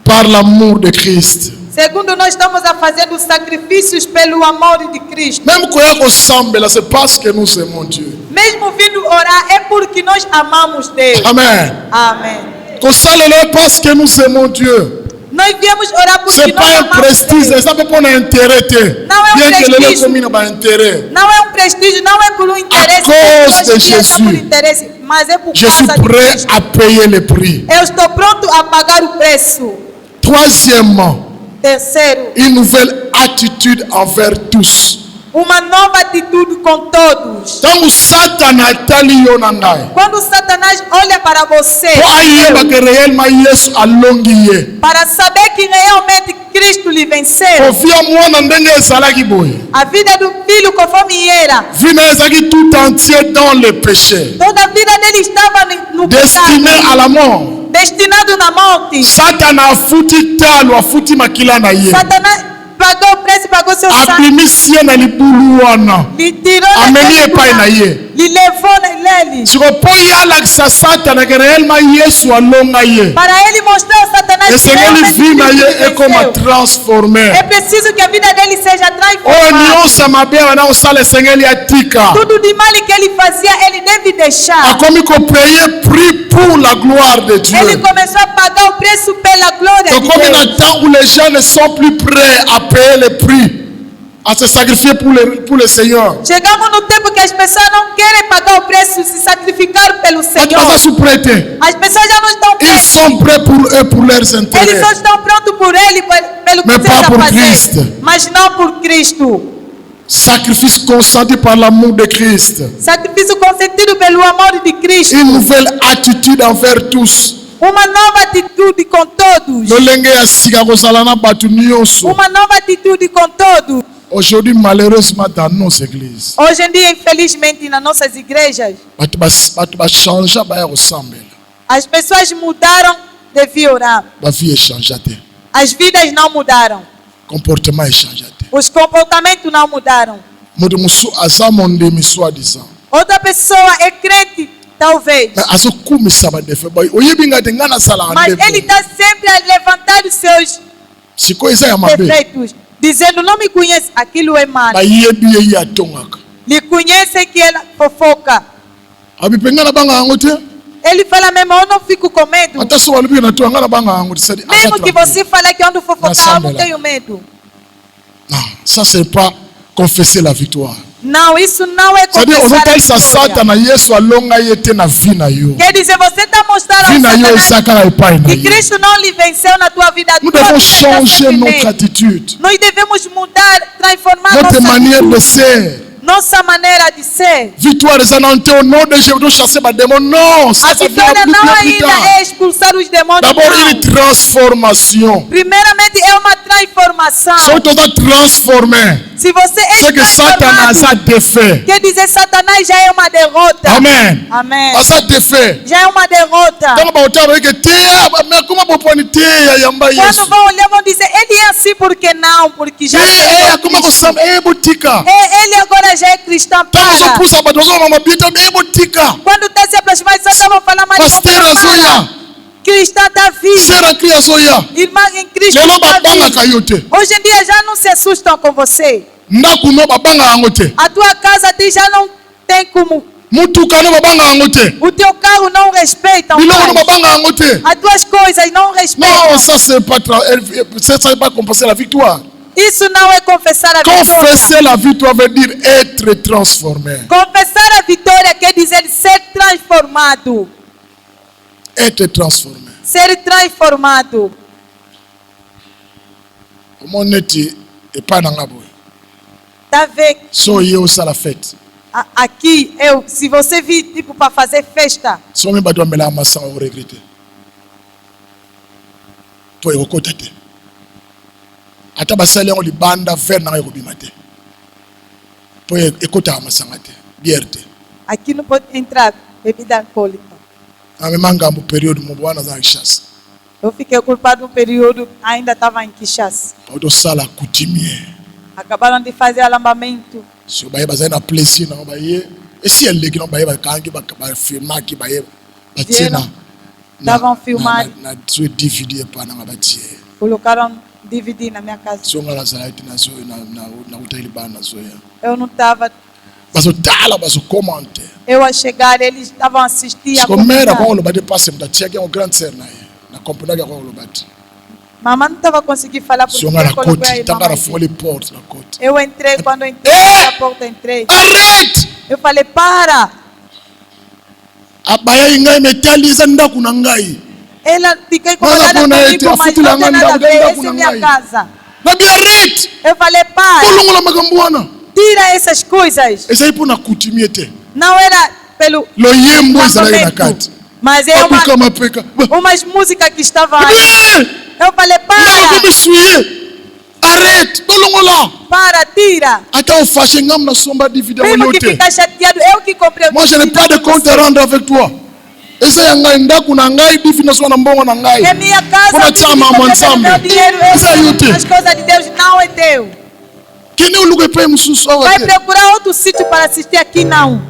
par l'amour de Christ. segundo nós estamos a fazer os sacrifícios pelo amor de Cristo. Même quand il y a ensemble, là, c'est parce que nous aimons Dieu. Mesmo vindo orar é porque nós amamos Deus. Amen. Amém. Qu'on s'allègue parce que nous aimons Dieu. Nós viemos orar porque C'est nós pas un amamos prestige, Deus. ça peut pas un intérêt. Não é um Bien que le prestige. commune a un intérêt. Não é um prestígio, não é por um interesse. cause Hoje em de dia é Jesus. por interesse, mas é por Je suis causa de prêt Cristo. à payer le prix. Eu estou pronto a pagar o preço. Troisièmement, Terceiro, une nouvelle attitude envers tous. uma nova atitude com todos. Tangu Satan atali yo na ngai. Quando Satanás olha para você, Po ayeba que réellement Yesu alongi ye. para saber que realmente Cristo lhe venceu, Kofia mwana ndenge ezalaki boye. a vida do filho conforme era, Vie na ezalaki tout entier dans le péché. toda a vida dele estava no Destiné pecado, à la mort. destinado na morte. Satan afuti talo, afuti makila na ye. Satanás pagou o preço, pagou seu sangue, Abimisi ye na libulu wana. lhe tirou Ameni daquele epai na lugar, ye. lhe levou nele. Siko po ye alakisa Satan que réellement Yesu alonga ye. Para ele mostrar a Satanás que Esengeli realmente vie na Cristo ye ekoma venceu. transformé. É preciso que a vida dele seja Oyo transformada. nyonso mabe wana osala esengeli atika. Tudo de mal que ele fazia, ele deve deixar. Akomi kopaye prix pour la gloire de Ele Dieu. começou a pagar o preço pela glória de Comme Deus. dans le temps où les gens ne sont plus prêts à payer le prix, à se sacrifier pour le Seigneur. Chegamos no tempo que as pessoas não querem pagar o preço, se sacrificar pelo Quand tu vas Senhor. se prêter, As pessoas já não estão ils prêtas. sont prêts pour eux, pour leurs Eles intérêts. só estão prontos por ele, pelo que Mais pas seja pour fazer. Cristo. Mas não por Cristo. Sacrifice consenti par l'amour de Christ. Sacrifício consentido pelo amor de Cristo. Une nouvelle attitude envers tous. Uma nova atitude com todos. Lolenge ya sika kozala na bato nyonso. Uma nova atitude com todos. Aujourd'hui, malheureusement, dans nos églises, Hoje em dia, infelizmente, nas nossas igrejas, bato bachangea baya kosambela. as pessoas mudaram de orar. Bavie echange te. As vidas não mudaram. Comportement echange te. Os comportamentos não mudaram. Moto mosu aza mondemi soi-disant. Outra pessoa é crente, talvez. Mais azokumisa badefe boy. Oyebi nga te nga nasala Mas ele ande. está sempre a levantar os seus Sikoyo eza ya mabe. defeitos. Dizendo, não me conhece. Aquilo é mal. Bayebi ye ye atongaka. Lhe conhece que ela fofoca. Abipe nga na banga yango te. Ele fala mesmo, eu não fico com medo. Ata so balobi na to nga na banga yango te. C'est Mesmo que você fale que eu ando fofocar, eu não Assembla. tenho medo. Non, ça c'est pas confesser la victoire. Não, isso não é C'est-à-dire confessar a ozotalisa vitória. Satan na Yesu alonga ye te na vie na yo. Quer dizer, você está mostrando Vie ao na yo Satanás ezaka na epai na que ye. Cristo não lhe venceu na tua vida. Nous Toda devons essa changer notre sofrimento. attitude, Nós devemos mudar, transformar notre nossa manière de atitude, ser. nossa maneira de ser. Victoire eza na te au nom de Jésus, chasser ma démon. Non, ça A ça vitória vient não plus ainda tard. é expulsar os demônios. D'abord não. une transformation. Primeiramente é uma transformação. Soki toza transformé, Se você é c'est que Satan aza transformado, défait. quer dizer Satanás já é uma derrota. Amen. Amém. Aza défait. Já é uma derrota. Ntango baotala bayeke te, mais comment boponi te ya yamba Quando Yesu? vão olhar, vão dizer, ele é assim, por que não? Porque já Como é kosamba, botika. ele agora dia já é cristão, Ntango para. ozopusa bato bazoma mabita botika. Quando está se aproximando, só estavam falando mais. Pasteur azoya. Cristão está vivo. Sera kri azoya. Irmã em Cristo Lelo está babangaka vivo. yo te. Hoje em dia já não se assustam com você. Ndako no babanga yango te. A tua casa já não tem como. Mutuka no babanga yango te. O teu carro não respeita. Biloko no babanga yango te. As tuas coisas não respeitam. Non, ça c'est pas compenser la victoire. Isso não é confessar a vitória. Confesser la victoire veut dire être transformé. Confessar a vitória quer dizer ser transformado. Être transformé. Ser transformado. Comment neti et pas dans la boue. Tá vendo? Soyez au la fête. Aqui, se você vir tipo para fazer festa, So me bato mela massa au regretter. To e kokota te. Ata basali yango libanda fer na ko bimate. To e ekota masanga te. Bière te. aqui não pode entrar bebida alcoólica. Ame mangambo período mo bwana za chasse. Eu fiquei culpado no período, ainda estava em Kinshasa. Auto sala coutumier. Acabaram de fazer alambamento. So baye bazali na plaisir na baye. Et si elle leki no baye ba kangi ba filma ki baye. Batina. Estavam filmando, Na so DVD pa na batie. colocaram DVD na minha casa. So ngala sala itina so na utali bana so ya. Eu não estava. Baso tala baso commenter. Eu a chegar, eles estavam assistindo. a Comme mère comentar. quand on le bat passe mta check en grande sœur na na comprendre quand on le bat. Mamãe não estava conseguindo falar porque So ngala eu coloquei a côte, irmã tangara mais. fole porte na côte. Eu entrei, quando eu entrei Eh! na porta, entrei. Arrête! Eu falei, para! Abaya ingai metaliza ndaku na ngai. Ela fiquei Olha, incomodada quando comigo, a mas fitila não tem anda nada a ver, dentro essa da é minha ngai. casa. Na bi arrête! Eu falei, para! Kolongola makambo wana. Tira essas coisas. Ezali po na coutumier te. Não era pelo Lo yembo ezali na casamento, kati. mas é Apuka mapeka. umas músicas que estavam aí. Eh! Eu falei, Na para! ko suye. Arrête! Kolongola. Para, tira! Ata o fâché ngam na somba divida Mesmo que yote. ficar chateado, eu que comprei o Moi je n'ai DVD, pas de não compte você. à rendre avec toi. Eza ya ngai ndaku na ngai definition na mbongo na ngai. É minha casa, Kuna eu tia tenho que mama comprar ensemble. meu dinheiro. Eza yote. As coisas de Deus não é teu. Kini uluke pe mususu Vai awa te. procurar outro sítio para assistir aqui, não.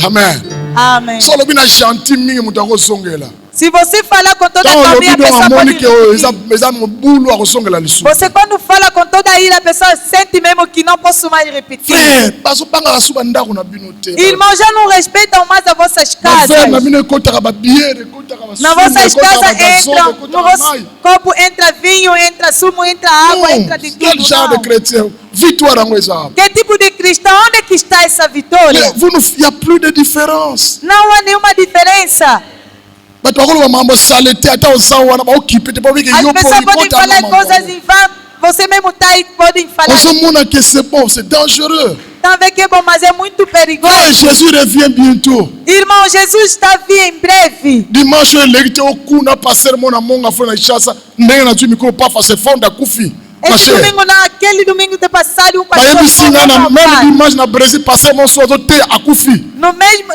Amen. Amém. So lobi na gentil mingi mutu akosongela. Se você falar com toda a Tango família, lobi a do pessoa amoni pode ke o repetir. eza mobulu akosongela lisusu. Você quando fala com toda a ira, a pessoa sente mesmo que não posso mais repetir. Frère, bazobanga suba ndako na bino te. Irmãos, já não respeitam mais as vossas Na verre na casas. bino ekotaka ba bière, ekotaka ba Na sumu, vossas ekotaka ba casas gazon, entram, no ekotaka vosso mai. copo entra vinho, entra sumo, entra água, entra de Quel tudo. genre de Não. chrétien? Victoire yango eza awa. Que tipo de cristão? Onde é que está essa vitória? Mais vous il y a plus de différence. Não há nenhuma diferença. Bato bakoloba mambo sale te ata oza wana baokipe te babike As yo pessoas podem boyikota falar coisas em vão. Você mesmo está aí, podem falar. ozomona que c'est bon, c'est dangereux. Tá vendo que é bom, mas é muito perigoso. Oh, Jésus revient bientôt. Irmão, Jesus está vindo em breve. Dimanche eleki te okuna passer mona monga fo na Kinshasa ndenge na zwi mikolo pafa se fonda kufi. Esse domingo, naquele domingo de passado, bayebisi nga na morreu, même pai. dimanche na Brésil passer mon so azote akufi.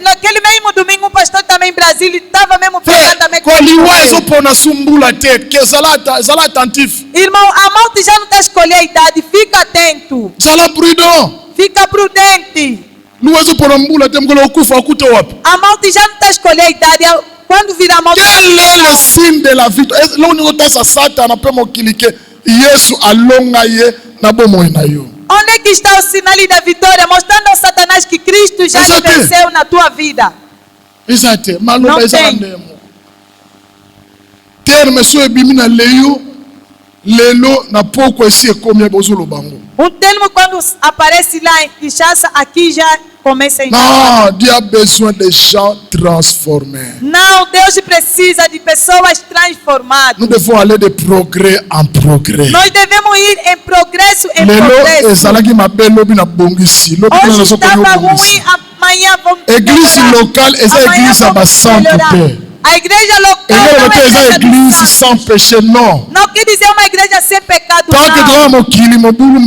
Naquele mesmo domingo, um pastor também em Brasília estava mesmo pregando também. Ko liwa ezopona sumbula te ke zala attentif. Irmão, a morte já não está escolhendo a idade. Fica atento. Zala prudent. Fica prudente. Liwa ezopona mbula te mokolo okufa okute wapi. A morte já não está escolhendo a idade. Quando virar a morte, Quel est le signe de la victoire? Longo nyokotosa Satan pe mokili ke Yesu alonga ye na bomoi na yo. onde é que está o sinal da vitória? Mostrando ao Satanás que Cristo já Exato. venceu na tua vida. Eza te maloba Não eza tem. ndemo. Terme so ebimi na leyo lelo na poko esi ekomi bozoloba ngo. Termo quando aparece lá em Kinshasa, aqui já começa em Non, Dieu a besoin de gens transformés. Não, Deus precisa de pessoas transformadas. Nous devons aller de progrès en progrès. Nós devemos ir em progresso em Lelo progresso. ezalaki mabe lobi na bongisi. Lobi na Hoje nazo estava koyo ruim, bongisi. amanhã vamos Église melhorar. locale eza Amanhã église ya vamos basantu melhorar. te. A igreja local Engelo não te é eza igreja dos église santos. sans péché, non. Não quer dizer uma igreja sem pecado, Tant que não. toza mokili mobulu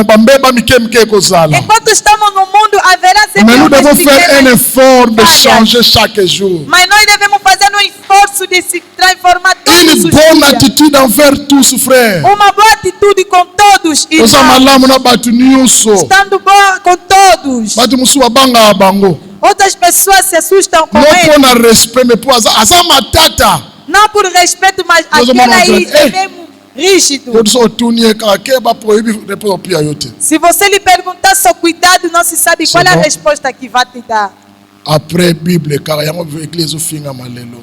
bambeba mike mike ekozala. Enquanto estamos no mundo, haverá sempre Mais nous devons faire un pequenas effort de falhas. changer chaque jour. Mas nós devemos fazer um esforço de se transformar todos Une os bonne dias. attitude envers tous, frère. Uma boa atitude com todos, Oza irmãos. malamu na batu nyonso. Estando boa com todos. Batu musu babanga bango. Outras pessoas se assustam com Non ele. pour na respect, mais pour aza matata. Não por respeito, mas Nós aquele vamos aí mostrar. é Ei. mesmo rígido. Todo so tunie kake ba prohibi repos pia yote. Se você lhe perguntar seu cuidado, não se sabe qual é a bom. resposta que vai te dar. Après Bible car yango église finga malelo.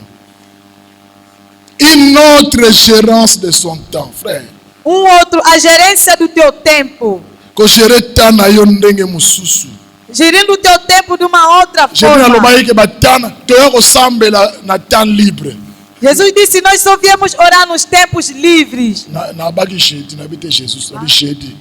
Une autre gérance de son temps, frère. Outro, a gerência do teu tempo. Ko gérer temps na yo ndenge mususu. Gerindo o teu tempo de uma outra Je vais forma. aloba ke batana to yo sambela na temps libre. Jesus disse: nós só viemos orar nos tempos livres. Na baki jeudi na bite Jesus na jeudi.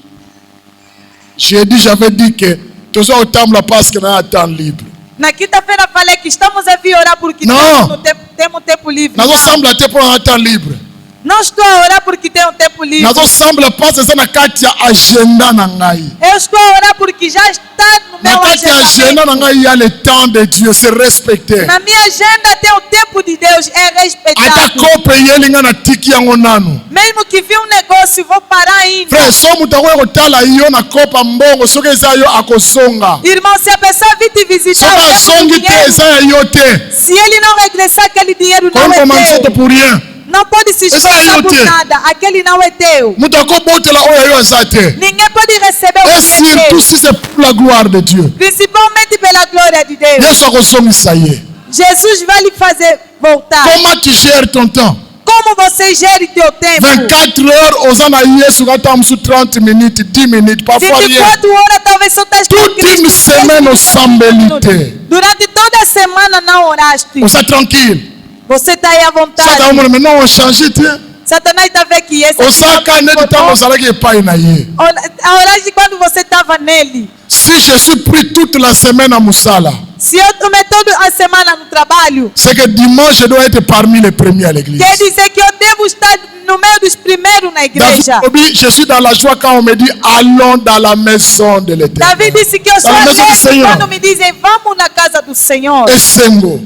Jeudi j'avais dit que to so tamla parce que na temps libre. Na quinta-feira falei que estamos a vir orar porque Não. temos tempo livre. Nazo Não. sambla te pour un temps libre. Não estou a orar porque tenho tempo livre. Nazo sambla parce que ça na kati ya agenda na ngai. Eu estou a orar porque já está no Na meu kati ya agenda na agendamento. ngai il y a le temps de Dieu, c'est respecté. Na minha agenda tem o tempo de Deus, é Ata respeitado. kope yelinga na tiki yango nanu. Mesmo que vi um negócio, vou parar ainda. Frère, so mutu akoki kotala yo na kopa mbongo soki eza yo akozonga. Irmão, se a pessoa vir te visitar, Soki o tempo do azongi te dinheiro, eza ya yo te. se ele não regressar, aquele dinheiro não Komi koma é nzoto teu. pour rien. Não pode se Essa é esforçar eu por te. nada. Aquele não é teu. Mutu akobotela oyo yo eza te. Ninguém pode receber o Et que é surtout teu. si c'est pour la gloire de Dieu. Principalmente pela glória de Deus. Yesu akozongisa ye. Jesus vai lhe fazer voltar. Comment tu gères ton temps? Como você gere teu tempo? 24 heures oza na Yesu kata musu 30 minutes, 10 minutes, parfois rien. 24 horas talvez só estás com Toute Cristo, une 10 semaine minutos, osambeli 15 minutos. te. Durante toda a semana não oraste. Oza tranquille. Você está aí à Sata vontade. omona maintenant on change te. Satanás está vendo que esse Osaka neti ntango ozalaki epai na ye. a oragem quando você estava nele. Si je suis pris toute la semaine à Moussala, Se eu tomei toda a semana no trabalho, c'est que dimanche je dois être parmi les premiers à l'église. quer dizer que eu devo estar no meio dos primeiros na igreja. David dit, je suis dans la joie quand on me dit allons dans la maison de l'Éternel. Davi disse que eu sou Dans la maison du alegre Seigneur. quando me dizem vamos na casa do Senhor. Esengo,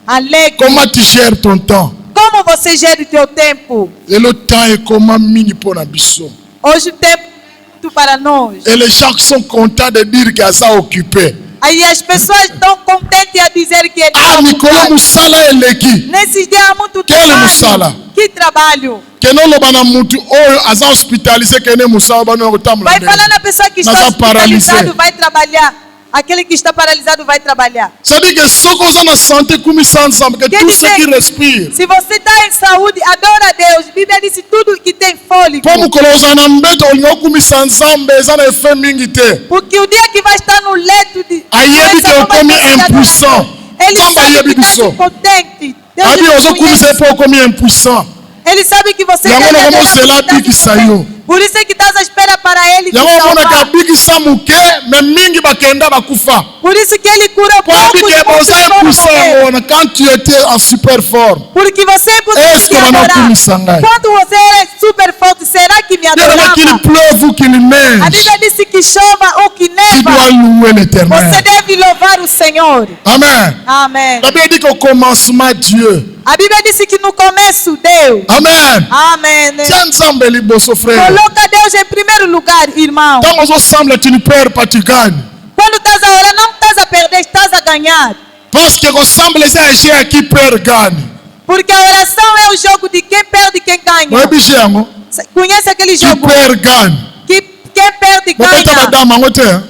Alegre. comment tu gères ton temps? Como você gera o teu tempo? Et le temps est comment mini pour la biso. Hoje o tempo é muito para nós. Et les gens sont contents de dire qu'ils sont occupés. Aí as pessoas estão contentes a dizer que ele Ah, está Nicolas ocupado. Moussala eleki. Nesses dias há muito Quel musala? trabalho. Que trabalho? Que non lobana mutu oyo aza hospitalisé que ne Moussala bano kotamula. Vai falar na pessoa que está Nasa hospitalizado, paralysé. vai trabalhar. Aquele que está paralisado vai trabalhar. C'est-à-dire que ceux qui sont en santé comme ça ensemble, que Quer tous dizer ceux qui que respirent. se você está em saúde, adora a Deus. A Bíblia diz tudo que tem fôlego. Pour mukolo ozana mbeto olingo kumisa nzambe eza na effet mingi te. Porque o dia que vai estar no leto de Ayebi que não vai okomi conseguir adorar impuissant. Deus. Ele Nzambe sabe ayebi que está biso. impotente. Deus Abi te ozokumisa conhece. epo okomi impuissant. Ele sabe que você Yango deve na adorar, mosela você está bikisa impotente. yo. Por isso é que estás à espera para ele te Yango omonaka salvar. abikisa muke me mingi bakenda bakufa. Por isso que ele cura Po poucos, abike muitos boza foram impuissant morrer. yango wana quand tu étais en super forme. Porque você é possível Est-ce te que adorar. wanakumisa ngai? Quando você era super forte, será que me Bien adorava? qu'il pleuve ou qu'il A neige, Bíblia disse que chova ou que tu dois neva, louer você l'Éternel. deve louvar o Senhor. Amen. Amém. La Bible dit qu'au commencement Dieu. A Bíblia disse que no começo Deus. Amen. Amém. Tiens nzambe liboso frère. Coloca Deus em primeiro lugar, irmão. Tant on semble tu ne perds pas, tu gagnes. Quando estás a orar, não estás a perder, estás a ganhar. Parce que ressemble c'est un chien qui perd gagne. Porque a oração é o jogo de quem perde e quem ganha. Moi bijango, Conhece aquele tu jogo? perds gagne. Que quem perde Bota ganha. madame ngote.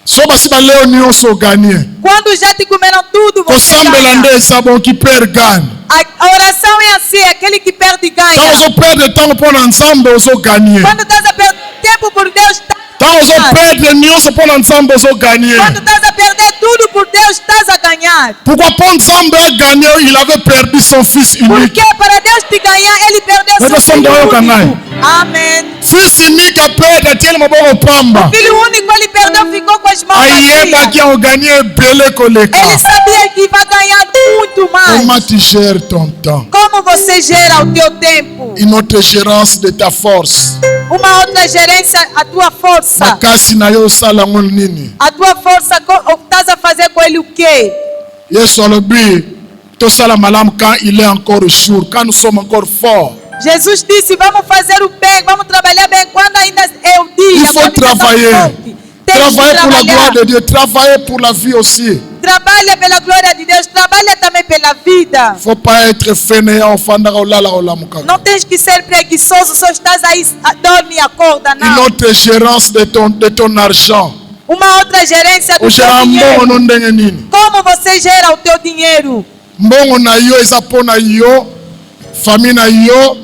So basi ba leo nyonso gagner. Quando já te comeram tudo, você Ressemble ganha. lande sabon qui perd gagne. A oração é assim, aquele que perde ganha. Tant on perd temps pour ensemble oso gagner. Quando estás a perder tempo por Deus, estás Tant on perd nyonso pour ensemble oso gagner. Quando estás a perder tudo por Deus, estás a ganhar. Pourquoi pas ensemble a gagné, il avait perdu son fils unique. Porque para Deus te ganhar, Ele perdeu Mas seu nós filho somos ganhar. único. Amém. Fils unique a perdre tiele maboko pamba. Filho único, Ele perdeu, ficou com as mãos Ayeba vazias. qui a gagné belé koleka. Ele sabia que vai ganhar muito Comment mais. tu gères ton temps? Como você gera o teu tempo? Une autre gérance de ta force. Uma outra gerência, a tua força. Makasi na yo sala ngol nini. A tua força, estás a fazer com ele o quê? Yesu alobi tosala malamu quand il est encore jour, quand nous sommes encore forts. Jesus disse, vamos fazer o bem, vamos trabalhar bem quando ainda é o dia. Il faut quando ainda travailler. estamos fortes. Temos que Travailler pour la gloire trabalhar. de Dieu, travailler pour la vie aussi. Trabalha pela glória de Deus, trabalha também pela vida. Il ne faut pas être fainéant, Não tens que ser preguiçoso, só estás aí, dorme e acorda, Une não. autre gérance de ton argent. Uma outra gerência do O teu gera mbongo dinheiro. ndenge nini? Como você gera o teu dinheiro? Mbongo na yo eza pona yo, famille na yo,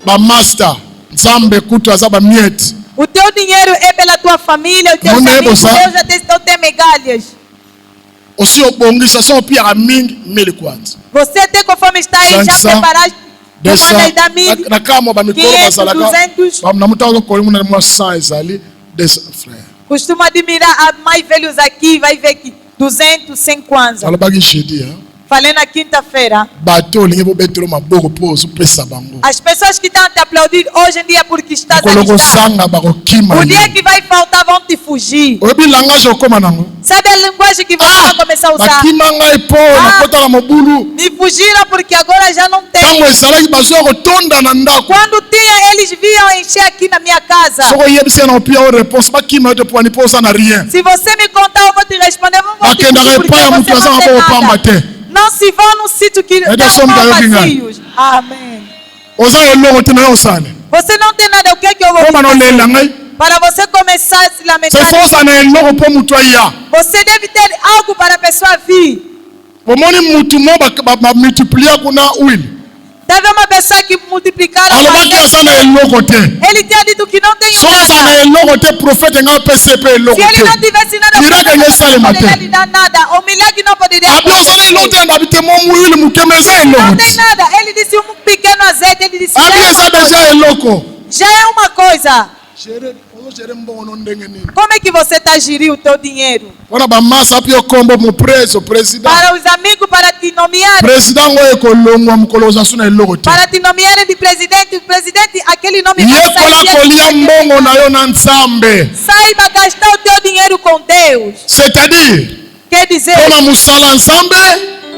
ba master. Nzambe kutu aza ba miette. O teu dinheiro é pela tua família, os teus Não é, amigos, moça? Deus já não tem migalhas. Aussi obongisa so pia mingi mili kwanza. Você tem conforme está aí, já 500, preparaste, tu manda aí da mil, na kama ba mikoro 500, basalaka. 200. Ba namutazo ko muna mwa 100 ezali des frères. Costuma admirar a mais velhos aqui, vai ver que 200, 100 kwanza. Alobaki jeudi hein. Falei na quinta-feira. Bato lingi bo betro maboko po so pesa bango. As pessoas que estão a te aplaudir hoje em dia porque estás a Koloko estar. sanga bako kima. O dia que vai faltar vão te fugir. Obi langage okoma nango. Sabe a linguagem que você vai começar a usar? Bakima ngai po na kota na mobulu. Me fugiram porque agora já não tem. Tango ezalaki bazwa kotonda na ndako. Quando tinha, eles vinham encher aqui na minha casa. Soko yebisi na opia o réponse bakima te po ni posa na rien. Se você me contar, eu vou te responder. Não vou te Bakenda fugir kai porque pa ya mutu você aza não tem ko pamba nada. te. Não se vão no sítio que Ede estão som tayo kinga. vazios. Amém. Oza eloko te na yo sane. Você não tem nada, o que é que eu vou Koma no fazer? lela ngai. Para você começar a se Se lamentar, fosa na eloko po mutu aya. você deve ter algo para a pessoa vir. Bomoni mutu mo ba multiplier kuna huile. Teve uma pessoa que multiplicaram. Alobaki aza na eloko te. Ele tinha dito que não tem Soza na nada. eloko te prophète ngai PCP eloko Se ele não te. tivesse nada, Miracle não yesalema poderia te. lhe dar nada. O milagre não poderia Abi ozana eloko te na bite mo huile mukeme eza Não eloko tem te. nada. Ele disse um pequeno azeite. Ele disse Abi já é eza uma deja coisa. eloko. Já é uma coisa. Gere mbongo no ndenge nini? Como é que você está a gerir o teu dinheiro? Wana ba masa api okombo mu president. Para os amigos, para te nomear. President ngoye kolongwa mukolo za suna eloko te. Para te nomearem de presidente. O presidente, aquele nome vai Yekola sair. kolia mbongo na yo na nzambe. Saiba gastar o teu dinheiro com Deus. C'est-à-dire, Quer dizer, pona musala nzambe,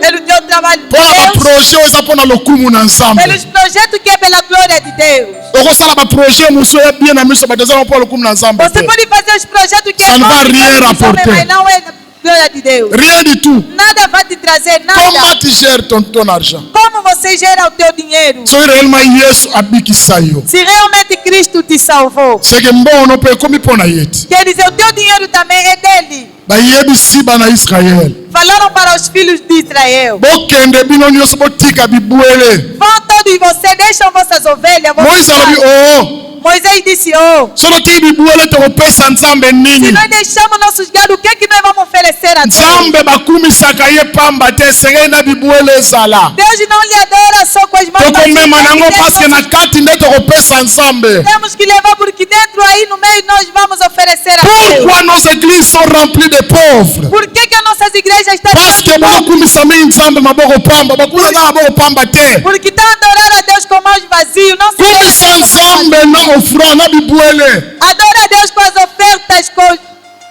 pelo teu trabalho de pona ba Deus, projet oyo eza pona lokumu na nzambe. pelos projetos que é pela glória de Deus. Okosala ba projet musu ya bien na miso bato eza na pona lokumu na nzambe Você te. pode fazer os projetos que Ça é ne bom, va que rien faz os homens, rapporter. mas não é da glória de Deus. Rien du tout. Nada vai te trazer nada. Comment tu gères ton argent? Como você gera o teu dinheiro? Soki réellement Yesu abikisa yo. Se realmente Cristo te salvou, Seke mbono mpe ekomi mpona ye te. quer dizer, o teu dinheiro também é dele. Bayebisi bana Israel. Falaram para os filhos de Israel: Bokende bino nyonso botika bibwele. vão todos vocês, deixam vossas ovelhas. Moïse alobi oh. Moisés disse: oh, Soki otiki bibwele tokopesa nzambe se nini? nós deixamos nossos gados, o que é que nós vamos oferecer a Deus? Nzambe bakumisaka ye pamba te esengeli na bibwele ezala. Deus não lhe adora só com as mãos Tokomema vazias, nango tem paske na nossos- kati nde tokopesa nzambe. temos que levar porque dentro aí no meio nós vamos oferecer a Deus. Pourquoi nos églises sont remplies de pauvres? Por que as nossas igrejas estão Paske bakumisa mingi nzambe maboko pamba bakumisa na maboko pamba te. Porque estão a adorar a Deus com mãos vazias, não se Kumisa nzambe na ofrande na bibwele. adora a Deus com as ofertas, com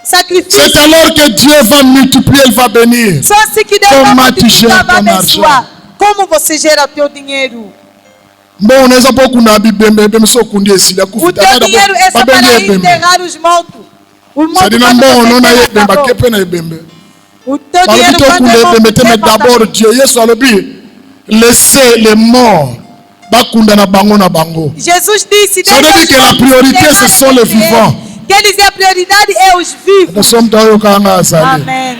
sacrifícios. C'est alors que Dieu va multiplier, il va bénir. Só assim que Deus Como vai tu gera multiplicar, vai ton abençoar. argent? Como você gera o teu dinheiro? Mbongo neza po kuna bibembe bembe so kundi esili O akufuta teu dinheiro é só para enterrar os mortos. O morto Sadi na quando mbongo você no na enterra, yebembe acabou. akepe na yebembe. O teu Balobi dinheiro to quando kuna é morto, yebembe te mais é morto. d'abord Dieu. Yesu alobi laissez les morts bakunda na bango na bango. Jesus disse: Ça veut dire que la priorité, ce sont les vivants. Quer dizer, a prioridade é os vivos. Nous sommes dans le kanga azali. Amém.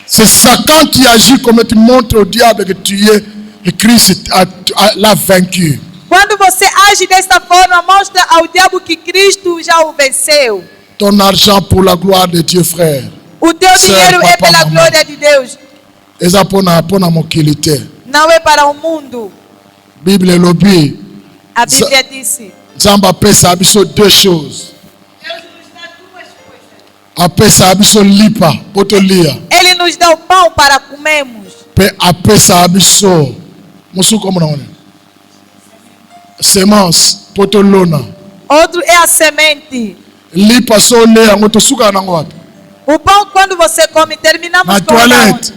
C'est Satan qui agit comme tu montres au diable que tu es et Christ l'a vaincu. Quando você age desta forma, mostra ao diabo que Cristo já o venceu. Ton argent pour la gloire de Dieu, frère. O teu Certo, dinheiro é papai, pela mamãe. glória de Deus, Eza pona mokili te. não é para o mundo. Bible elobi A Bíblia disse: Nzambe apesa biso deux choses. Apesa biso lipa po tolia. Ele nos dá o pão para comermos. Pe apesa biso musuko mona wana. Semence po tolona. Outro é a semente. Lipa so le yango tosuka nango wapi? O pão, quando você come, terminamos Na com onde? toilette.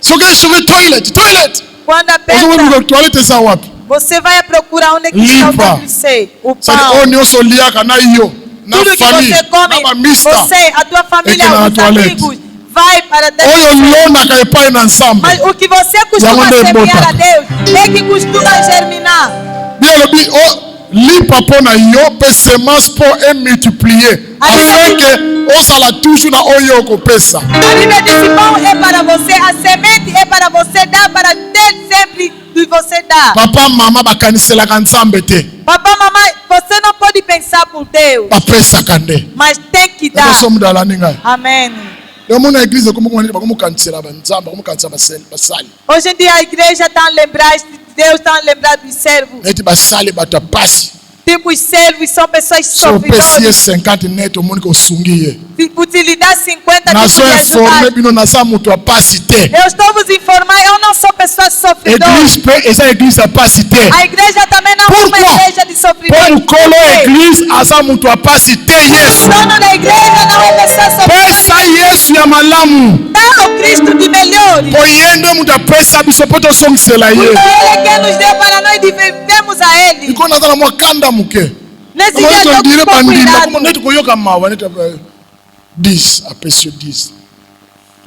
soki esuvi toilet Quando ozomona aperta, toilette eza wapi você vai procurar onde é que está o Lipa. WC, o sadi pão. oyo nyonso oliaka na yo na Tudo que famille você come, na bamista você, a tua família, é que na os toilette. amigos, vai para Deus. oyo olonaka epai na nzambe Mas o que você costuma Yango nde semear ebotaka. a Deus é que costuma germinar. biolobi lipa mpo na yo mpe semence mpo emultiplier afin ke ozala toujours na oyo okopesa A Bíblia diz que pão é para você, a semente é para você dar, para ter sempre que você dá. papa mama bakaniselaka nzambe te Papai, mamãe, você não pode pensar por Deus, bapesaka nde mas tem que dar. ekosomudalani ngai Amém. omona eglize bakomokanisela banzambe bakomokanisa basali Hoje em dia a igreja está a lembrar, Deus está a lembrar dos servos. neti basali bato ya pasi Tipo, os servos são pessoas so opesi ye sofridoras. 50 net omoni kosungi ye Se lhe dá 50 nazo de informe ajudar. bino naza moto ya pasi te Eu estou vos informar, eu não sou pessoa sofredora. eglize mpe eza eglize ya pasi te A igreja também não é uma Pourquoi? igreja de mpo sofrimento. mokolo eglize aza moto ya pasi te yesu O dono da igreja não é pessoa sofredora. pesa yesu ya malamu Dá ao Cristo de melhores. mpo ye nde moto apesa biso mpo tosongisela ye Porque Ele é quem nos deu para nós vivemos a Ele. iko naza na mwa kanda moke Nesse dia eu dire estou com bandimba cuidado. neti koyoka mawa neti 10 apesi yo 10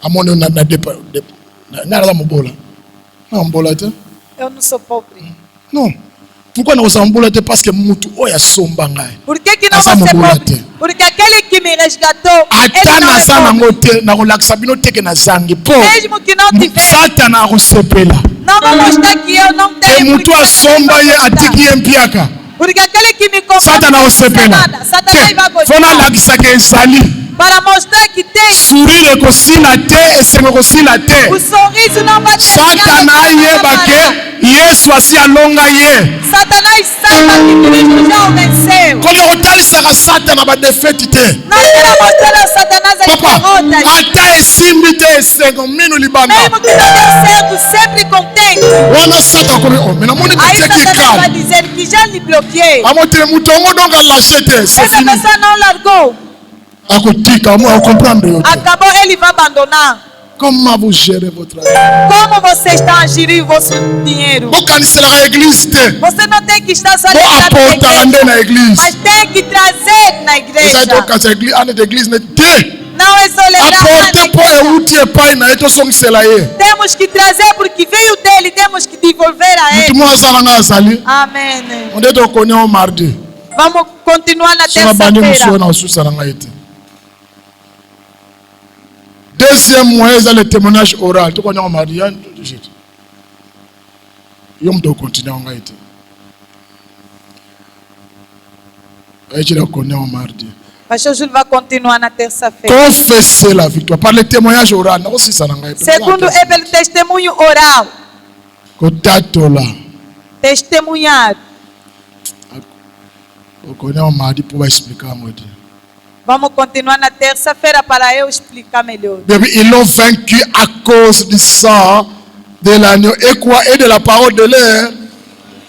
amoni na ngai naza mobola na mbola te Eu não sou pobre. non pourquoi nakozala mobola te parce que mutu oyo asomba ngai Por que não Asa vou ser mobola pobre? te. Porque aquele que me resgatou, ata ele não naza é nango pobre. te nakolakisa bino teke nazangi mpo Mesmo que não tiver, satana akosepela não vou mostrar que eu não ke tenho. mutu Porque asomba ye Satana vai atiki gostar. ye mpiaka Porque aquele que me comprou satana não precisa akosepela nada. Satanás vai mpo gostar. nalakisaka ezali Para mostrar que tem. sourire ekosila te esengo ekosila te O sorriso não vai ter. satana ayeba ke yesu asi alonga ye Satanás saiba que Cristo já o venceu. kolia kotalisaka satana badefeti te Não quero mostrar a Satanás as papa derrotas. ata esimbi te esengo minu libanda Mesmo que não deu certo, sempre contente. wana satana komi o me namoni Aí kotieki Satanás vai kala dizer que já lhe bloqueei. amotele moto yango donc alashe te c'est Essa fini pessoa não largou. akotika akomprendre yo te Acabou, ele vai abandonar. comment vous gérez votre vie Como você está a gerir o vosso dinheiro? bokaniselaka eglize te Você não tem que estar só bo ligado na aportaka nde na igreja, eglize mas tem que trazer na eza igreja. tokanisa anete eglize ne te Não é só lembrar lá aporte na mpo igreja. euti epai na ye tosongisela ye Temos que trazer porque veio dele, temos que devolver a motu ele. moko aza nanga azali Amém. onde tokoni yango mardi Vamos continuar na so nabandi mosu oyo terça-feira. na kosusa na ngai te deuxième moyen eza le témoignage oral tokoni yango mardi yo moto okontinue yango ngai te ayecila kokoni yango mardi Pastor Júlio vai continuar na terça-feira. confesser la victoire par le témoignage oral nakosisa na ngai pe. Segundo é pelo testemunho oral. kotatola Testemunhar. okoni yango mardi mpo baexplike yango te Vamos continuar na terça-feira para eu explicar melhor. Bien, ils l'ont vaincu à cause du sang de l'agneau et quoi et de la parole de l'air.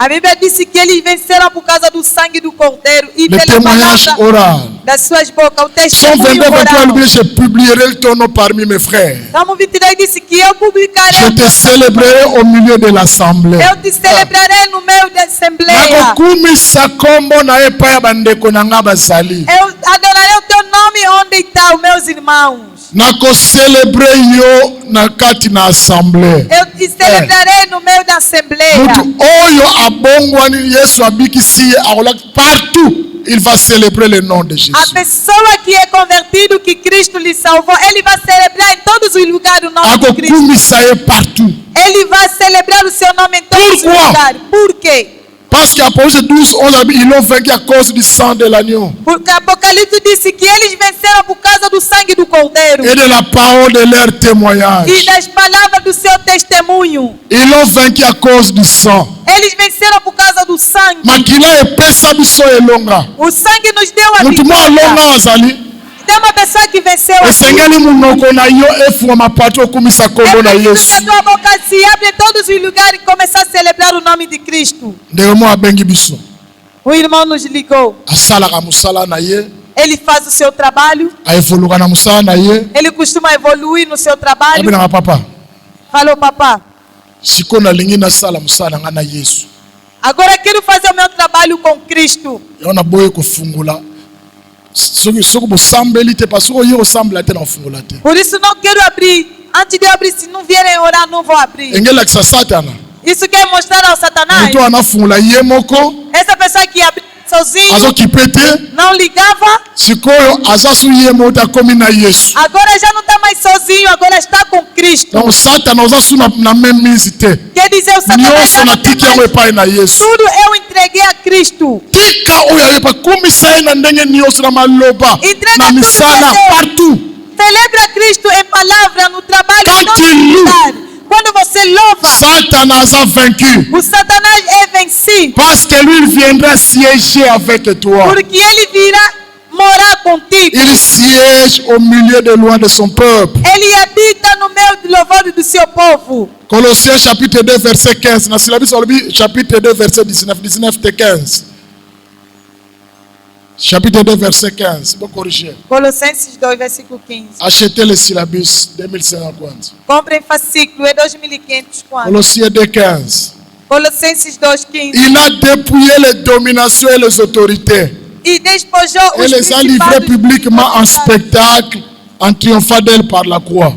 A Bíblia disse que eles venceram por causa do sangue do cordeiro e Le pela témoignage palavra oral. das suas bocas. O Somme testemunho 22, 23, oral. je publierai le ton nom parmi mes frères. Salmo 22 disse que eu publicarei. Je te célébrerai au milieu de l'assemblée. Eu te celebrarei no meio da assembleia. nakokumisa kombo na epai ya bandeko na nga bazali Eu adorarei o teu nome onde estão os meus irmãos. nakocelebre yo na kati na assemblée. Eu te celebrarei no meio da assembleia. Mutu oyo abongwani yesu abikisi ye akolaki partout il va célébrer le nom de Jésus. A pessoa que é convertido, que Cristo lhe salvou, ele vai celebrar em todos os lugares o nome de Cristo. akokumisa ye partout Ele vai celebrar o seu nome em todos os Pourquoi? lugares. Por quê? parce qu'Apocalypse 12 11 ils l'ont vaincu à cause du sang de l'agneau Porque Apocalipse disse que eles venceram por causa do sangue do cordeiro et de la parole de leur témoignage. e das palavras do seu testemunho. Ils l'ont vaincu à cause du sang. Eles venceram por causa do sangue. makila epesa biso elonga O sangue nos deu a mutu mo vitória. alonga azali Tem uma pessoa que venceu aqui. esengeli munoko na yo efungama partout okumisa kombo na É preciso yesu que a tua boca se abre em todos os lugares e começar a celebrar o nome de Cristo. ndenge mo abengi biso O irmão nos ligou. asalaka mosala na ye Ele faz o seu trabalho. aevoluka na mosala na ye Ele costuma evoluir no seu trabalho. abinanga papa Falou, papá. Siko nalingi nasala musala nga na Yesu. Agora eu quero fazer o meu trabalho com Cristo. Yona boye kufungula. Soko bosambeli te pa soko yo sambela te na fungula te. Por isso não quero abrir. Antes de eu abrir, se não vierem orar, não vou abrir. Engela kisa Satana. Isso quer mostrar ao Satanás. Mutu anafungula ye moko. Essa pessoa que abriu sozinho, Azo kipete. não ligava. Sikoyo azasu ye mota komi na Yesu. Agora já não está mais sozinho, agora está com Cristo. Donc Satana azasu na même mise te. Quer dizer, o Satanás Nyoso já na não tem tiki yango mais. epai na Yesu. Tudo eu entreguei a Cristo. Tika oyo ayepa komisa ye na ndenge nyoso na maloba. Entrega Na tudo misala pra Deus. partout. Celebra Cristo em palavra, no trabalho, em Quand todo tu lugar. Quando você louva, Satana a vaincu. o Satanás é vencido. Parce que lui, il viendra siéger avec toi. Porque ele virá morar contigo. Il siège au milieu de loin de son peuple. Ele habita no meio do louvor do seu povo. Colossiens chapitre 2, verset 15. Na syllabus chapitre 2, verset 19, 19 et 15. Chapitre 2, verset 15. Vou corriger. Colossenses 2, versículo 15. Achetez le syllabus 2550. Comprem fascículo, é 2.500 quanto? Colossiens 2, 15. Colossenses 2, 15. Il a dépouillé les dominations et les autorités. E despojou Et os les a livrés principados. publiquement en spectacle, en triomphant d'elle par la croix.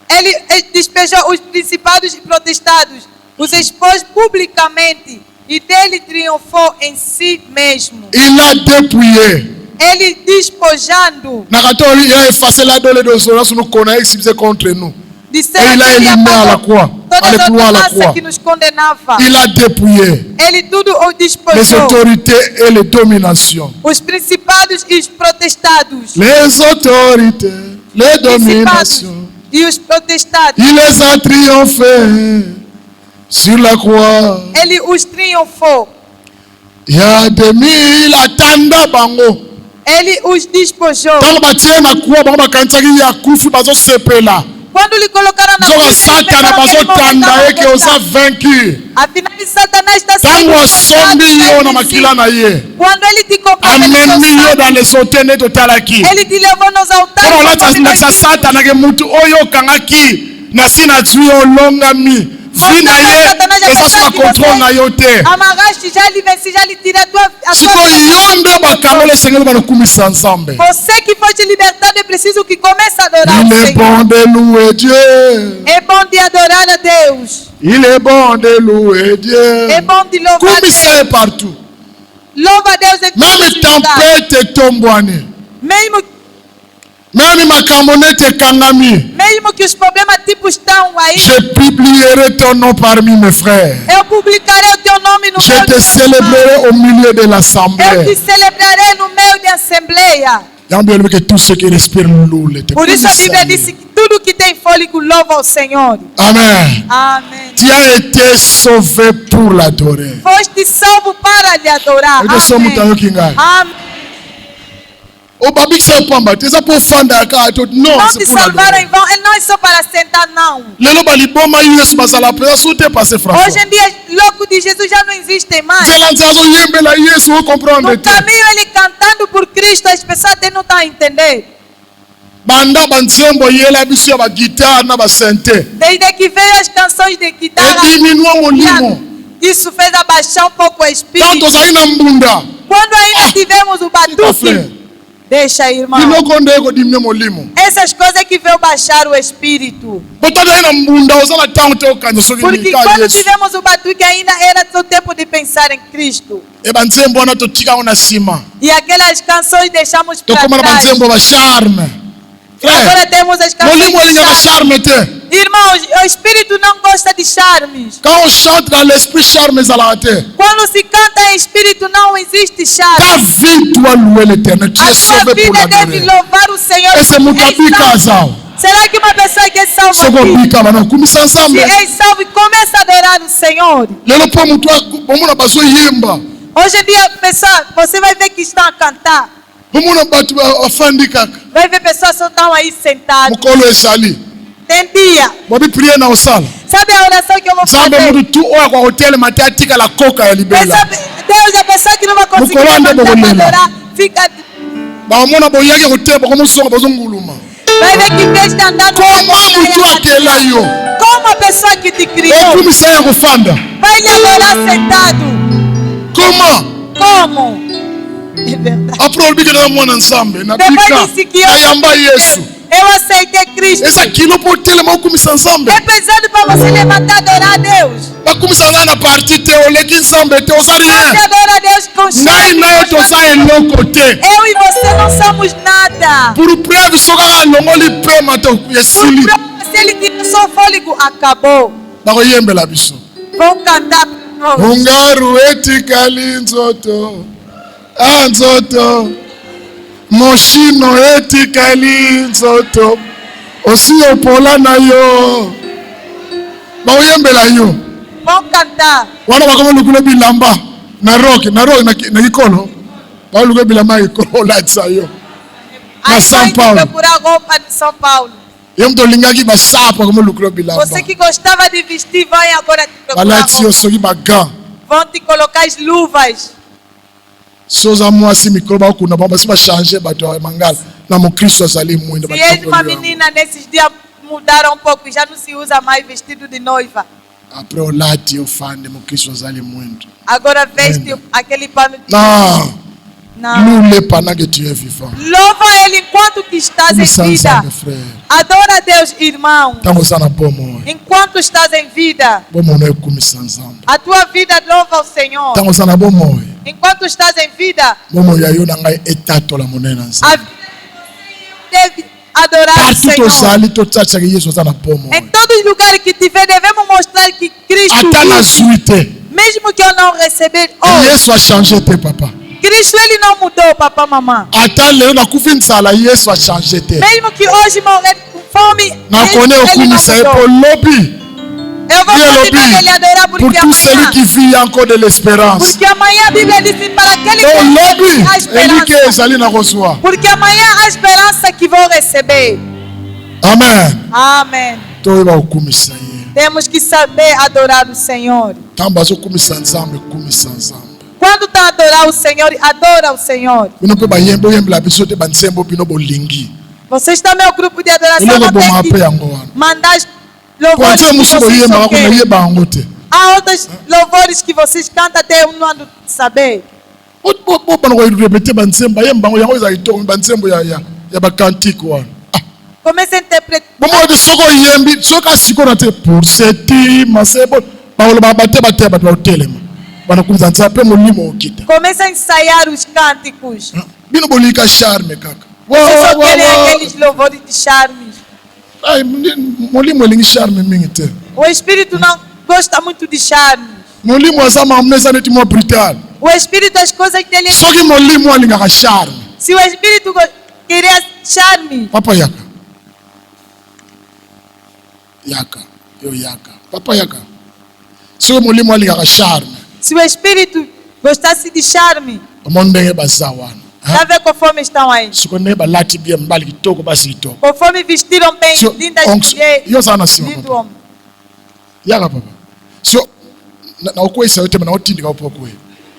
Ele despejou os principados e protestados, os expôs publicamente e dele triunfou em si mesmo. Il a dépouillé. Ele despojando, Il a effacé la dole de son nous connaît excisé contre nous. de Et ser il a ele éliminé à la apagou croix. todas Allez as plus à la ameaças croix. que nos condenava. Il a dépouillé Ele tudo o les despojou, autorités et les dominations. os principados e os protestados. Les autorités, les Principados dominations. e os protestados. Il les a triomphés sur la croix. Ele os triunfou. Il y a des mille attendants bango. Ele os despojou. Tant batie na croix bango bakanisaki ya kufi bazo sepela. Quando lhe colocaram na Zoka cruz, eles Satana pensaram que bazo ele tanda morreu, eke oza vaincu. afinal, Satanás está Tango sendo asombi yo na derrotado. makila na ye. Quando ele te comprou, Ameni yo dans les hôtels nde totalaki. ele te levou nos altares. Mpona olata conforme ndakisa nós vimos. Satana ke mutu oyo okangaki na si na zwi olongami. Vi na ye eza so na contrôle na yo te. Amarraste, já lhe venci, já lhe tirei a tua Siko yo nde bakangoli esengeli banakumisa nzambe. Você que foi libertado é preciso que comece a adorar Il o est Senhor. bon de louer Dieu. É bom de adorar a Deus. Il est bon de louer Dieu. É bom de louvar a Kumisa Deus. ye partout. Louva a Deus em todos Même os lugares. tempête etombwani. Même makambo nete ekangami. Mesmo que os problemas tipo estão aí, Je publierai ton nom parmi mes frères. eu publicarei o teu nome no Je meio te de célébrerai au milieu de Eu te l'assemblée. celebrarei no meio de assembleia. J'aimerais que tout ceux qui respirent louent le Por isso a Bíblia disse que tudo que tem fôlego louva ao Senhor. Amen. Amém. Tu as été sauvé pour l'adorer. Foste salvo para lhe adorar. Eu sou muito Amém. kingai. Amém. O babi que sai pamba, tu es pour fanda ka to non, Não c'est te pour salvaram l'adorer. em vão. Não é só para sentar, não. Lelo bali boma yesu basala pesa sute passer François. Hoje em dia, louco de Jesus já não existem mais. Zela nzazo yembe la yesu o comprendre No te. caminho, ele cantando por Cristo, as pessoas até não estão a entender. Banda banzembo yela biso ya ba guitare na ba synthé. Desde que veio as canções de E guitarra, diminua molimo. isso fez abaixar um pouco o espírito. Tanto sai na mbunda. Quando ainda tivemos o frère. batuque, deixa, irmão. Biloko ndeko diminua molimo. Essas coisas que veio baixar o espírito. Botando aí na mbunda usana tanto te okanya so Porque que quando yesu. tivemos o batuque ainda era o tempo de pensar em Cristo. E banzembo wana to tika na sima. E aquelas canções deixamos To para koma na trás. banzembo ba charme. Frère, Agora temos as canções molimo de linga ba charme. charme te. Irmãos, o espírito não gosta de charmes. Quand on chante dans l'esprit charme ezalaka te. Quando se canta em espírito não existe charme. Ta vie doit louer l'éternel. Tu A es sua sauvé pour vida deve l'adorer. louvar o Senhor. Esse mutabika És salvo. azao. Será que uma pessoa que é salva Soko aqui, bika bana kumisa se nzambe. é salvo e começa a adorar o Senhor? Lelo po mutu omona bazo yemba. Hoje em dia, pessoal, você vai ver que estão a cantar. Omona batu afandi kaka. Vai ver pessoas só estão aí sentadas. Mukolo ezali. Tem dia. Bobi prier na osala. Sabe a oração que eu vou Nzambe fazer? mutu tu oya kwa hotel mate atika la coca ya libela. Sabe, Deus, a pessoa que não vai conseguir Mukolande levantar para bogolela. adorar, fica... Baomona boyaki kote bako musonga bazo nguluma. Vai ver que em vez de andar no Comment mutu akela yo? como a pessoa que te criou Okumisa ya kufanda. vai lhe adorar sentado. Comment? Como? É verdade. Après olbiki na mwana nzambe na Depois bika disse que na yamba Yesu. eu aceitei Cristo. Eza kilo po telema okumisa nzambe. É pesado para você levantar e adorar a Deus. Bakumisa nga na parti te oleki nzambe te oza Você rien. adora a Deus com Ngai na yo toza eloko te. Eu e você não somos nada. Pour preuve soki kaka alongoli pema te esili Se ele tira só fôlego, acabou. bakoyembela biso. Vão cantar para nós. Mungaru etikali nzoto nzoto moshino etikali nzoto osi opola na yo bakoyembela yo Vão cantar. wana bakomolukula bilamba na roke na kikolo bakolukula bilamba ya kikolo olatisa yo na Aí São vai Paulo. procurar roupa de São Paulo. ye moto olingaki basapo bakomolukula bilamba Você que gostava de vestir, vai agora te procurar balati yo roupa. soki bagan Vão te colocar as luvas. so oza mwasi mikolo bakokunda bango basi bachange bato ya mangala na mokristo azali mwinda Se és uma menina, nesses dias mudaram um pouco, já não se usa mais vestido de noiva. apres olati ofande mokristo azali mwindo Agora veste aquele pano de... non Não. loule pendant que tu es vivant Louva Ele enquanto que estás em komisa vida. nzambe frère Adora a Deus, irmão. ntango oza na bomoi Enquanto estás em vida, bomono ekomisa nzambe a tua vida louva o Senhor. ntango oza na bomoi Enquanto estás em vida, bomoi ya yo na ngai etatola monene na a nzambe vida deve adorar o partout Senhor. tozali totiatiaka yesu aza na Em bomoi todos os lugares que tiver, devemos mostrar que Cristo ata vive. nazwi te Mesmo que eu não receber hoje, yesu achange te papa Cristo ele não mudou, papá, mamãe. ata lelo nakufi nzala yesu achange te Mesmo que hoje morrer com fome, nakone ele não okumisa ye po mudou. lobi Eu vou Dieu continuar lobi a lhe adorar pour porque tout celui amanhã, qui vit encore de l'espérance porque amanhã a Bíblia diz para aquele to lobi que a elike esperança. ezali na kozwa Porque amanhã a esperança que vou receber. amen Amém. toyeba kokumisa ye Temos que saber adorar o Senhor. ntango bazokumisa nzambe kumisa nzambe Quando está a adorar o Senhor, adora o Senhor. bino mpe bayembe oyembela biso te banzembo bino bolingi Vocês também, o grupo de adoração, eloko não boma tem mpe que yango wana mandar po louvores nzembo que mosusu vocês boyembaka só kuna querem. yeba yango te Há outros louvores que vocês cantam até um ano saber. bobana korepete banzembo bayemba yango yango eza kitoko banzembo ya bakantike wana Comece a interpretar. bomoko te soki oyembi soki asikona te pour setima sebo bakoloba bate bato baotelema banakumisa nzambe mpe molimo okita Comece a ensaiar os cânticos. bino bolika charme kaka Vocês só querem aqueles louvores de charme. Ai, molimo elingi charme mingi te O Espírito não gosta muito de charme. molimo aza mamu eza neti mwa brutal O Espírito, as coisas dele. soki molimo alingaka charme Se o Espírito queria charme, papa yaka yo yaka papa yaka soki molimo alingaka charme se o Espírito gostasse de charme, omoni ndenge baza wana tá vendo conforme estão aí? sikoyo ndenge balati bie mibali kitoko basi kitoko Conforme vestiram bem, So, lindas yo oza na nsima lindo papa homem. yaka papa so naokweyisa yo te ma naotindika yo mpo okwea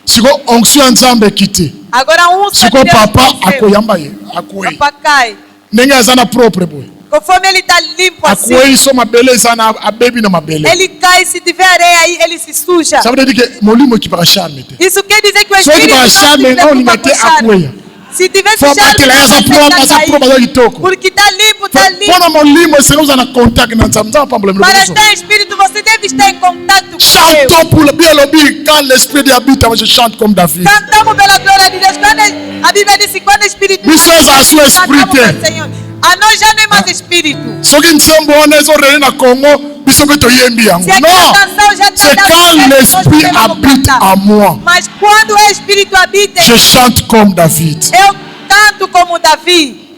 sikoyo onction ya nzambe ekiti Agora um sikoyo papa akoyamba ye akwei Papa cai. ndenge aza na propre boye Conforme ele está limpo assim, akwei so mabele eza na abebi na mabele ele cai. Se tiver areia aí, ele se suja. ça veut dire que molimo ekipaka charme te Isso quer dizer que o Só que Espírito para não charme, se não preocupa ninguém com tem charme. apoio. Se tivesse Fo charme, batela eza ele pro ia baza cair. pro baza kitoko Porque está limpo, está limpo. mpona molimo esenge oza na contact na nzambe nzambe apambola Para miloko estar em espírito, você deve estar em contato com Deus. chantons pour le bien lobi quand l'esprit de habite moi je chante comme David Cantamos pela glória de Deus. Quando a Bíblia diz que quando o Espírito Biso eza su esprit cantamos te. para o Senhor. A nós já não é mais espírito. soki nzembo wana ezorene na Congo biso mpe toyembi yango Se aquela non canção já c'est quand l'esprit habite en moi Mas quando o Espírito habita, je chante comme David eu canto como Davi.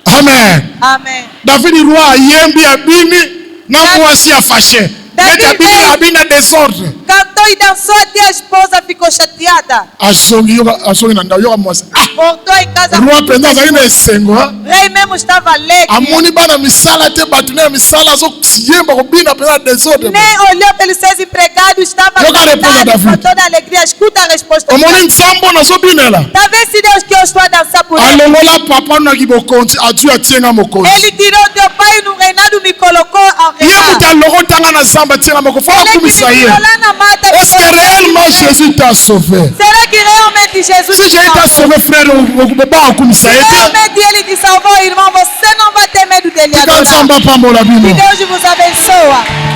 amen Amém. David roi ayembi abini na mwasi afashe David neti abini na désordre Cantou e dançou até a esposa ficou chateada. azongi na ndao yoka mwasi Voltou em casa. roi mpenza azali na esengo Rei mesmo estava alegre. amoni bana misala te bato na ya misala azoyemba kobina mpenza désordre Nem olhou pelos seus empregados. Estava Eu quero responder a cantando David. com toda a alegria. Escuta a resposta. omoni nzambo nazobinela Talvez se Deus que eu Joshua dança por ele. alongola papa na kibokonzi atu atienga mokonzi Ele tirou teu pai no reinado, me colocou ao ye reinado. mutu alokota nga na zamba tienga moko fo Ele que me akumisa ye. tirou lá na mata. me Est-ce que colocou réellement aqui. Jésus t'a sauvé? Será que realmente Jesus Si te Jésus t'a salvou? sauvé, frère, okoba akumisa ye te. Realmente ele te salvou, irmão. Você não vai ter medo dele Tika adorar. nzambe apambola Que bino. Deus vos abençoe.